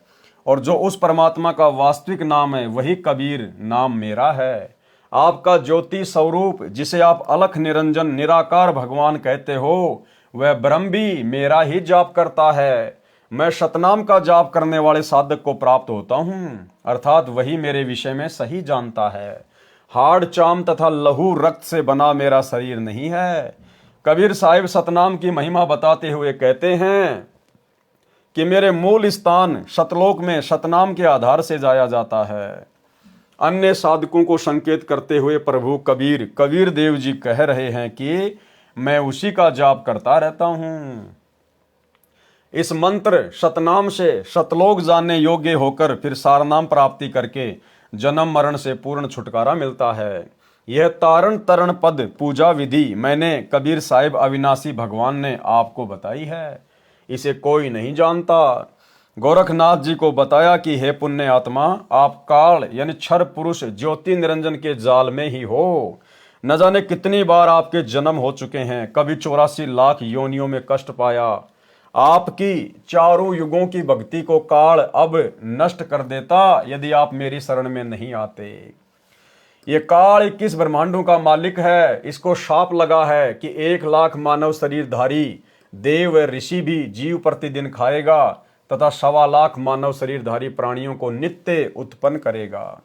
और जो उस परमात्मा का वास्तविक नाम है वही कबीर नाम मेरा है। आपका ज्योति स्वरूप जिसे आप अलख निरंजन निराकार भगवान कहते हो, वह ब्रह्म भी मेरा ही जाप करता है। मैं शतनाम का जाप करने वाले साधक को प्राप्त होता हूँ, अर्थात वही मेरे विषय में सही जानता है। हाड़ चाम तथा लहू रक्त से बना मेरा शरीर नहीं है। कबीर साहिब सतनाम की महिमा बताते हुए कहते हैं कि मेरे मूल स्थान शतलोक में शतनाम के आधार से जाया जाता है। अन्य साधकों को संकेत करते हुए प्रभु कबीर देव जी कह रहे हैं कि मैं उसी का जाप करता रहता हूँ। इस मंत्र शतनाम से शतलोक जानने योग्य होकर फिर सारनाम प्राप्ति करके जन्म मरण से पूर्ण छुटकारा मिलता है। यह तारण तरण पद पूजा विधि मैंने कबीर साहिब अविनाशी भगवान ने आपको बताई है, इसे कोई नहीं जानता। गोरखनाथ जी को बताया कि हे पुण्य आत्मा, आप काल यानी क्षर पुरुष ज्योति निरंजन के जाल में ही हो। न जाने कितनी बार आपके जन्म हो चुके हैं, कभी 84 लाख योनियों में कष्ट पाया। आपकी चारों युगों की भक्ति को काल अब नष्ट कर देता यदि आप मेरी शरण में नहीं आते। ये काल 21 ब्रह्मांडों का मालिक है। इसको शाप लगा है कि 1 लाख मानव शरीरधारी देव व ऋषि भी जीव प्रतिदिन खाएगा तथा 1.25 लाख मानव शरीरधारी प्राणियों को नित्य उत्पन्न करेगा।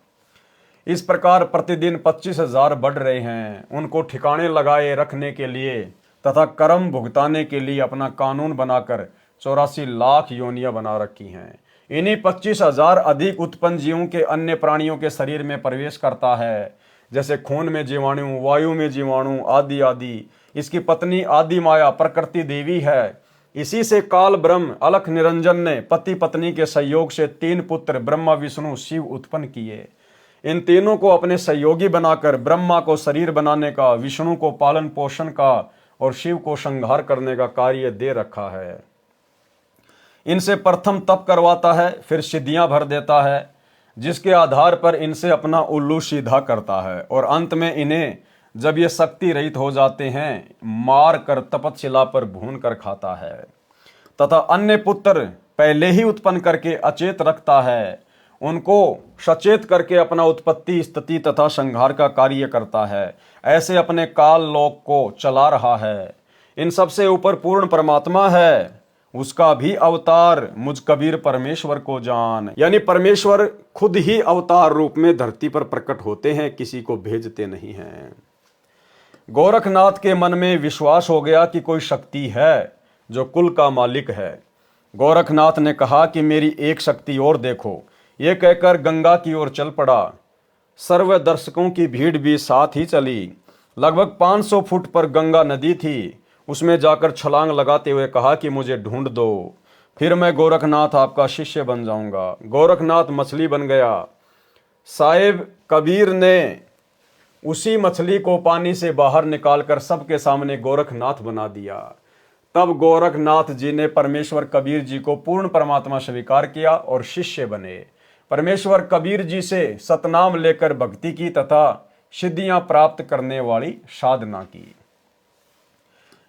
इस प्रकार प्रतिदिन 25,000 बढ़ रहे हैं। उनको ठिकाने लगाए रखने के लिए तथा कर्म भुगताने के लिए अपना कानून बनाकर 84 लाख योनियां बना रखी हैं। इन्हीं 25,000 अधिक उत्पन्न जीवों के अन्य प्राणियों के शरीर में प्रवेश करता है, जैसे खून में जीवाणु, वायु में जीवाणु आदि आदि। इसकी पत्नी आदि माया प्रकृति देवी है। इसी से काल ब्रह्म अलख निरंजन ने पति पत्नी के सहयोग से 3 पुत्र ब्रह्मा विष्णु शिव उत्पन्न किए। इन तीनों को अपने सहयोगी बनाकर ब्रह्मा को शरीर बनाने का, विष्णु को पालन पोषण का और शिव को संहार करने का कार्य दे रखा है। इनसे प्रथम तप करवाता है, फिर सिद्धियां भर देता है, जिसके आधार पर इनसे अपना उल्लू सीधा करता है, और अंत में इन्हें जब ये शक्ति रहित हो जाते हैं मार कर तपतशिला पर भून कर खाता है, तथा अन्य पुत्र पहले ही उत्पन्न करके अचेत रखता है, उनको सचेत करके अपना उत्पत्ति स्थिति तथा संहार का कार्य करता है। ऐसे अपने काल लोक को चला रहा है। इन सबसे ऊपर पूर्ण परमात्मा है, उसका भी अवतार मुझ कबीर परमेश्वर को जान। यानी परमेश्वर खुद ही अवतार रूप में धरती पर प्रकट होते हैं, किसी को भेजते नहीं हैं। गोरखनाथ के मन में विश्वास हो गया कि कोई शक्ति है जो कुल का मालिक है। गोरखनाथ ने कहा कि मेरी एक शक्ति और देखो। ये कहकर गंगा की ओर चल पड़ा। सर्व दर्शकों की भीड़ भी साथ ही चली। लगभग 500 फुट पर गंगा नदी थी। उसमें जाकर छलांग लगाते हुए कहा कि मुझे ढूंढ दो, फिर मैं गोरखनाथ आपका शिष्य बन जाऊंगा। गोरखनाथ मछली बन गया। साहिब कबीर ने उसी मछली को पानी से बाहर निकालकर सबके सामने गोरखनाथ बना दिया। तब गोरखनाथ जी ने परमेश्वर कबीर जी को पूर्ण परमात्मा स्वीकार किया और शिष्य बने। परमेश्वर कबीर जी से सतनाम लेकर भक्ति की तथा सिद्धियां प्राप्त करने वाली साधना की।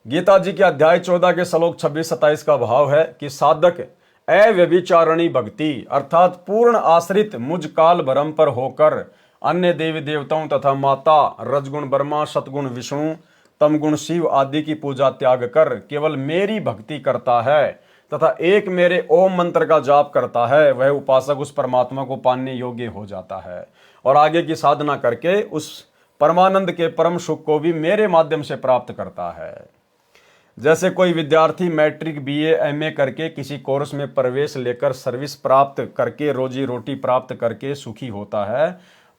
गीता जी के अध्याय 14 के श्लोक 26-27 का भाव है कि साधक अव्यभिचारिणी भक्ति अर्थात पूर्ण आश्रित मुझ काल भरम पर होकर अन्य देवी देवताओं तथा माता रजगुण ब्रह्मा, सतगुण विष्णु, तमगुण शिव आदि की पूजा त्याग कर केवल मेरी भक्ति करता है तथा एक मेरे ओम मंत्र का जाप करता है, वह उपासक उस परमात्मा को पाने योग्य हो जाता है और आगे की साधना करके उस परमानंद के परम सुख को भी मेरे माध्यम से प्राप्त करता है। जैसे कोई विद्यार्थी मैट्रिक बीए एमए करके किसी कोर्स में प्रवेश लेकर सर्विस प्राप्त करके रोजी रोटी प्राप्त करके सुखी होता है,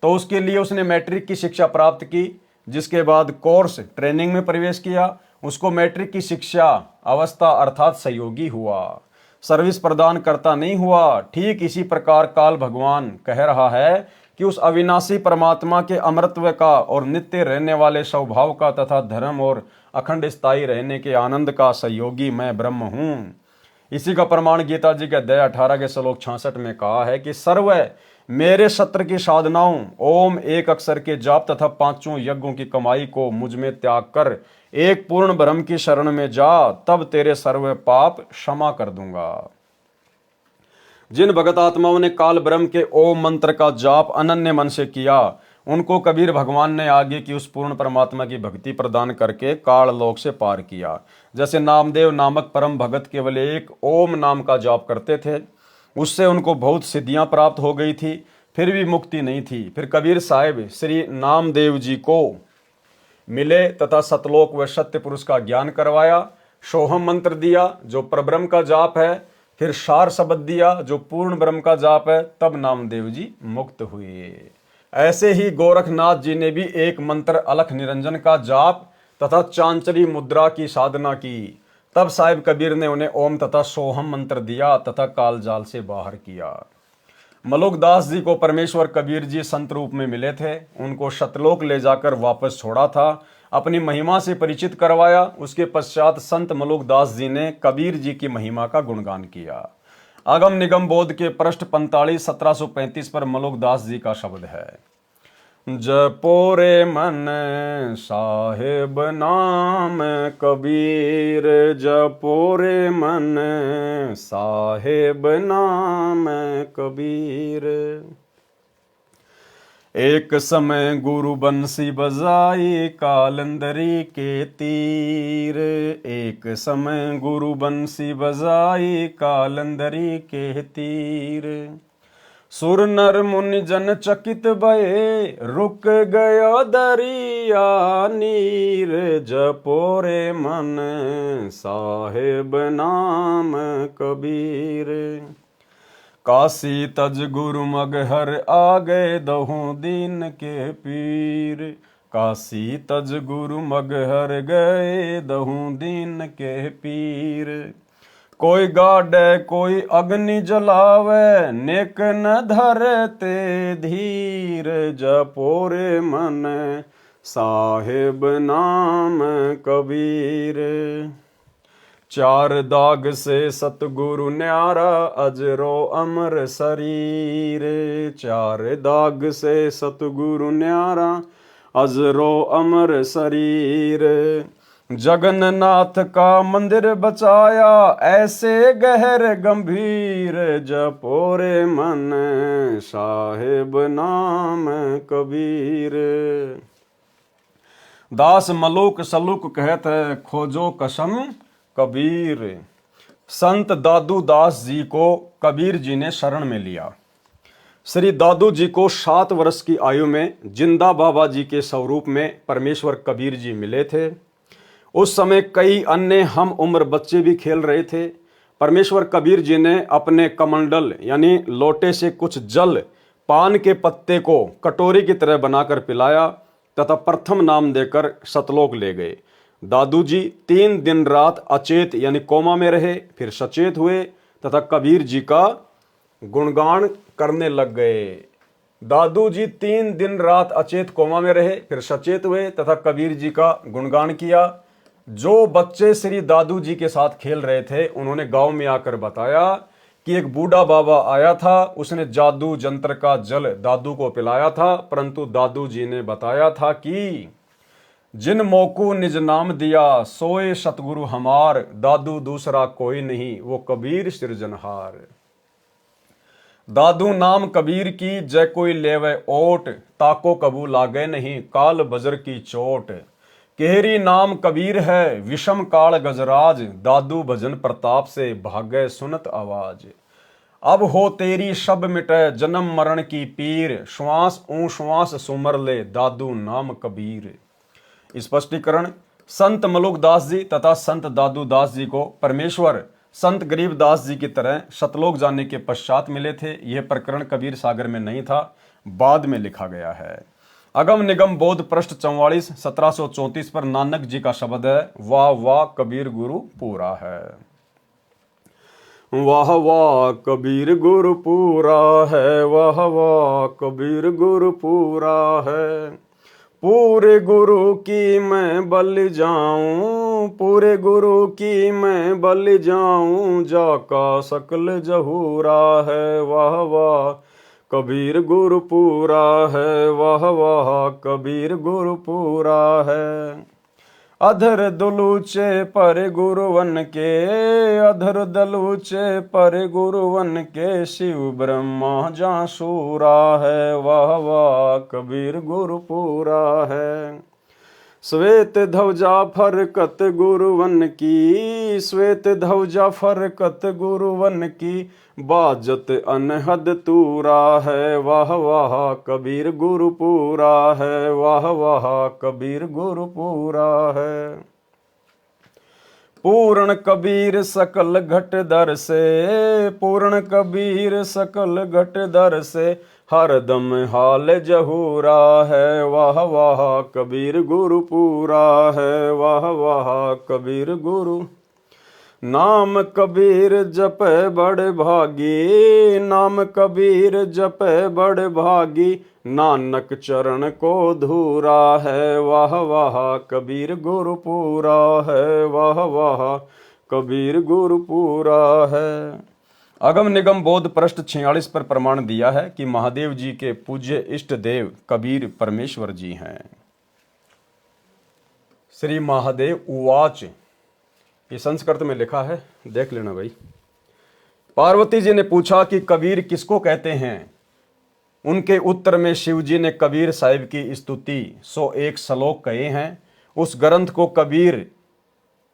तो उसके लिए उसने मैट्रिक की शिक्षा प्राप्त की, जिसके बाद कोर्स ट्रेनिंग में प्रवेश किया, उसको मैट्रिक की शिक्षा अवस्था अर्थात सहयोगी हुआ, सर्विस प्रदान करता नहीं हुआ। ठीक इसी प्रकार काल भगवान कह रहा है कि उस अविनाशी परमात्मा के अमृतत्व का और नित्य रहने वाले स्वभाव का तथा धर्म और अखंड स्थायी रहने के आनंद का सहयोगी मैं ब्रह्म हूँ। इसी का प्रमाण गीता जी के अध्याय 18 के श्लोक 66 में कहा है कि सर्व मेरे सत्र की साधनाओं, ओम एक अक्षर के जाप तथा पांचों यज्ञों की कमाई को मुझ में त्याग कर एक पूर्ण ब्रह्म की शरण में जा, तब तेरे सर्व पाप क्षमा कर दूंगा। जिन भगत आत्माओं ने काल ब्रह्म के ओम मंत्र का जाप अनन्य मन से किया, उनको कबीर भगवान ने आगे की उस पूर्ण परमात्मा की भक्ति प्रदान करके काल लोक से पार किया। जैसे नामदेव नामक परम भगत केवल एक ओम नाम का जाप करते थे, उससे उनको बहुत सिद्धियां प्राप्त हो गई थी, फिर भी मुक्ति नहीं थी। फिर कबीर साहिब श्री नामदेव जी को मिले तथा सतलोक व सत्य पुरुष का ज्ञान करवाया, सोहम मंत्र दिया जो परब्रह्म का जाप है, फिर सार शब्द दिया जो पूर्ण ब्रह्म का जाप है, तब नामदेव जी मुक्त हुए। ऐसे ही गोरखनाथ जी ने भी एक मंत्र अलख निरंजन का जाप तथा चांचरी मुद्रा की साधना की, तब साहिब कबीर ने उन्हें ओम तथा सोहम मंत्र दिया तथा काल जाल से बाहर किया। मलुकदास जी को परमेश्वर कबीर जी संत रूप में मिले थे, उनको सतलोक ले जाकर वापस छोड़ा था, अपनी महिमा से परिचित करवाया। उसके पश्चात संत मलुकदास जी ने कबीर जी की महिमा का गुणगान किया। आगम निगम बोध के पृष्ठ 45 1735 पर मलुकदास जी का शब्द है, जपो रे मन साहेब नाम कबीर, जपो रे मन साहेब नाम कबीर। एक समय गुरु बंसी बजाई कालंदरी के तीर, एक समय गुरु बंसी बजाई कालंदरी के तीर। सुर नर मुनि जन चकित भये, रुक गया दरिया नीर, जपो रे मन साहेब नाम कबीर। काशी तज गुरु मगहर आ गए दहु दीन के पीर, काशी तज गुरु मगहर गए दहु दीन के पीर। कोई गाड़े कोई अग्नि जलावे, नेक न धरते धीर, जपो रे मन साहेब नाम कबीर। चार दाग से सतगुरु न्यारा, अजरो अमर शरीर, चार दाग से सतगुरु न्यारा, अजरो अमर शरीर। जगन्नाथ का मंदिर बचाया, ऐसे गहर गंभीर, जपो रे मन साहेब नाम कबीर। दास मलुक सलुक कहत है, खोजो कसम कबीर। संत दादू दास जी को कबीर जी ने शरण में लिया। श्री दादू जी को 7 वर्ष की आयु में जिंदा बाबा जी के स्वरूप में परमेश्वर कबीर जी मिले थे। उस समय कई अन्य हम उम्र बच्चे भी खेल रहे थे। परमेश्वर कबीर जी ने अपने कमंडल यानी लोटे से कुछ जल पान के पत्ते को कटोरी की तरह बनाकर पिलाया तथा प्रथम नाम देकर सतलोक ले गए। दादू जी 3 दिन रात अचेत यानी कोमा में रहे, फिर सचेत हुए तथा कबीर जी का गुणगान करने लग गए। दादू जी 3 दिन रात अचेत कोमा में रहे, फिर सचेत हुए तथा कबीर जी का गुणगान किया। जो बच्चे श्री दादू जी के साथ खेल रहे थे, उन्होंने गांव में आकर बताया कि एक बूढ़ा बाबा आया था, उसने जादू जंत्र का जल दादू को पिलाया था, परंतु दादू जी ने बताया था कि जिन मोकू निज नाम दिया, सोए सतगुरु हमार, दादू दूसरा कोई नहीं, वो कबीर सृजनहार। दादू नाम कबीर की, जय कोई लेवे ओट, ताको कबू लागे नहीं, काल बजर की चोट। केहरी नाम कबीर है, विषम काल गजराज, दादू भजन प्रताप से भागे सुनत आवाज। अब हो तेरी शब मिटे जन्म मरण की पीर, श्वास ऊ श्वास सुमर ले, दादू नाम कबीर। स्पष्टीकरण, संत मलुकदास जी तथा संत दादू दास जी को परमेश्वर संत गरीबदास जी की तरह सतलोक जाने के पश्चात मिले थे। यह प्रकरण कबीर सागर में नहीं था, बाद में लिखा गया है। अगम निगम बोध पृष्ठ 44 1734 पर नानक जी का शब्द है, वाह वाह कबीर गुरु पूरा है। वाह वाह कबीर गुरु पूरा है, वाह वाह कबीर गुरु पूरा है। पूरे गुरु की मैं बल जाऊं, पूरे गुरु की मैं बल जाऊं, जाका सकल जहूरा है। वाह वाह कबीर गुरु पूरा है, वाह वाह कबीर गुरु पूरा है। अधर दलूचे पर गुरुवन के, अधर दलूचे पर गुरुवन के, शिव ब्रह्मा जा सूरा है, वाह वाह कबीर गुरु पूरा है। श्वेत ध्वजा फरकत गुरुवन की, श्वेत ध्वजा फरकत गुरुवन की, बाजत अनहद तूरा है, वाह वाह कबीर गुरु पूरा है, वाह वाह कबीर गुरु पूरा है। पूर्ण कबीर सकल घट दर से, पूर्ण कबीर सकल घट दर से, हरदम हाल जहूरा है, वाह वाह कबीर गुरु पूरा है, वाह वाह कबीर गुरु। नाम कबीर जपे बड़ भागी, नाम कबीर जपे बड़ भागी, नानक चरण को धूरा है, वाह वाह कबीर गुरु पूरा है, वाह वाह कबीर गुरु पूरा है। अगम निगम बोध पृष्ठ 46 पर प्रमाण दिया है कि महादेव जी के पूज्य इष्ट देव कबीर परमेश्वर जी हैं। श्री महादेव उवाच, ये संस्कृत में लिखा है, देख लेना भाई। पार्वती जी ने पूछा कि कबीर किसको कहते हैं। उनके उत्तर में शिव जी ने कबीर साहिब की स्तुति 101 श्लोक कहे हैं। उस ग्रंथ को कबीर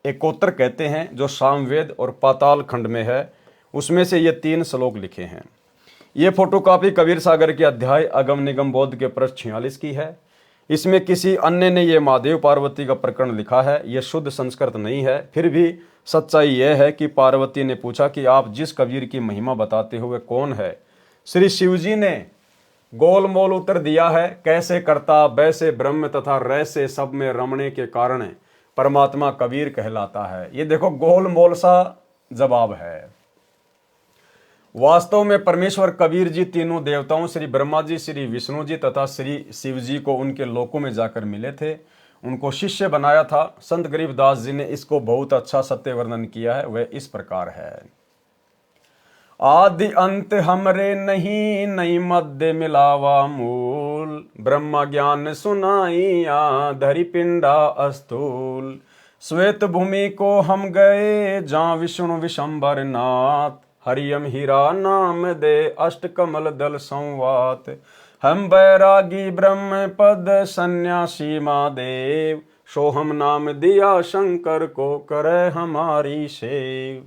एकोत्तर कहते हैं, जो सामवेद और पाताल खंड में है। उसमें से ये 3 श्लोक लिखे हैं। ये फोटोकॉपी कबीर सागर के अध्याय अगम निगम बोध के पृष्ठ 46 की है। इसमें किसी अन्य ने ये महादेव पार्वती का प्रकरण लिखा है। यह शुद्ध संस्कृत नहीं है। फिर भी सच्चाई यह है कि पार्वती ने पूछा कि आप जिस कबीर की महिमा बताते हुए कौन है। श्री शिवजी ने गोलमोल उत्तर दिया है, कैसे करता वैसे ब्रह्म तथा रैसे सब में रमणे के कारण परमात्मा कबीर कहलाता है। ये देखो गोलमोल सा जवाब है। वास्तव में परमेश्वर कबीर जी तीनों देवताओं श्री ब्रह्मा जी, श्री विष्णु जी तथा श्री शिव जी को उनके लोकों में जाकर मिले थे, उनको शिष्य बनाया था। संत गरीबदास जी ने इसको बहुत अच्छा सत्य वर्णन किया है। वह इस प्रकार है। आदि अंत हमरे नहीं, नहीं मध्य मिलावा मूल, ब्रह्म ज्ञान सुनाइया धरि पिंडा अस्थूल। श्वेत भूमि को हम गए जहाँ विष्णु विशंबर नाथ, हरियम हीरा नाम दे अष्ट कमल दल संवात। हम बैरागी ब्रह्म पद सन्यासी महादेव, सोहम नाम दिया शंकर को करे हमारी सेव।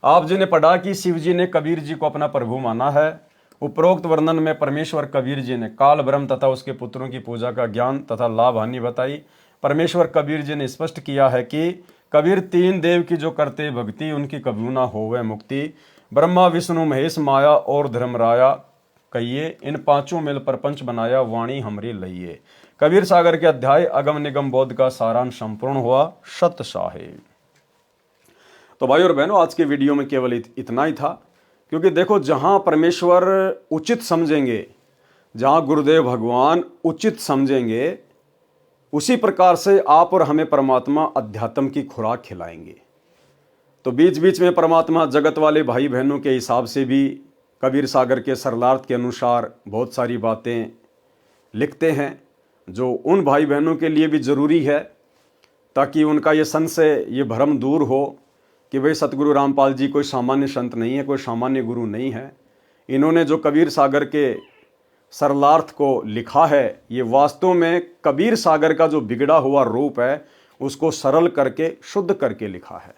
आप जी ने पढ़ा कि शिव जी ने कबीर जी को अपना प्रभु माना है। उपरोक्त वर्णन में परमेश्वर कबीर जी ने काल ब्रह्म तथा उसके पुत्रों की पूजा का ज्ञान तथा लाभ हानि बताई। परमेश्वर कबीर जी ने स्पष्ट किया है कि कबीर 3 देव की जो करते भक्ति, उनकी कभू ना होवे मुक्ति। ब्रह्मा विष्णु महेश माया और धर्मराया कहिए, इन 5 मिल प्रपंच बनाया, वाणी हमरी लइए। कबीर सागर के अध्याय अगम निगम बोध का सारांश संपूर्ण हुआ। सत साहेब। तो भाई और बहनों, आज के वीडियो में केवल इतना ही था, क्योंकि देखो जहां परमेश्वर उचित समझेंगे, जहां गुरुदेव भगवान उचित समझेंगे, उसी प्रकार से आप और हमें परमात्मा अध्यात्म की खुराक खिलाएंगे। तो बीच बीच में परमात्मा जगत वाले भाई बहनों के हिसाब से भी कबीर सागर के सरलार्थ के अनुसार बहुत सारी बातें लिखते हैं, जो उन भाई बहनों के लिए भी ज़रूरी है, ताकि उनका ये संशय, ये भ्रम दूर हो कि भाई सतगुरु रामपाल जी कोई सामान्य संत नहीं है, कोई सामान्य गुरु नहीं है। इन्होंने जो कबीर सागर के सरलार्थ को लिखा है, ये वास्तव में कबीर सागर का जो बिगड़ा हुआ रूप है उसको सरल करके, शुद्ध करके लिखा है।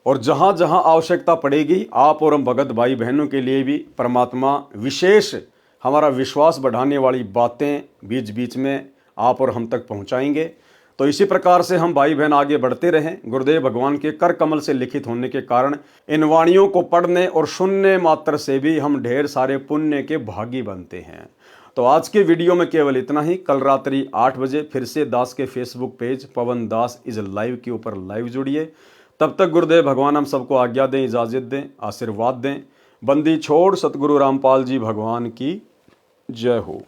और जहाँ जहाँ आवश्यकता पड़ेगी, आप और हम भगत भाई बहनों के लिए भी परमात्मा विशेष हमारा विश्वास बढ़ाने वाली बातें बीच बीच में आप और हम तक पहुँचाएंगे। तो इसी प्रकार से हम भाई बहन आगे बढ़ते रहें। गुरुदेव भगवान के कर कमल से लिखित होने के कारण इन वाणियों को पढ़ने और सुनने मात्र से भी हम ढेर सारे पुण्य के भागी बनते हैं। तो आज के वीडियो में केवल इतना ही। कल रात्रि 8 बजे फिर से दास के Facebook page Pawan Das is live के ऊपर लाइव जुड़िए। तब तक गुरुदेव भगवान हम सबको आज्ञा दें, इजाज़त दें, आशीर्वाद दें। बंदी छोड़ सतगुरु रामपाल जी भगवान की जय हो।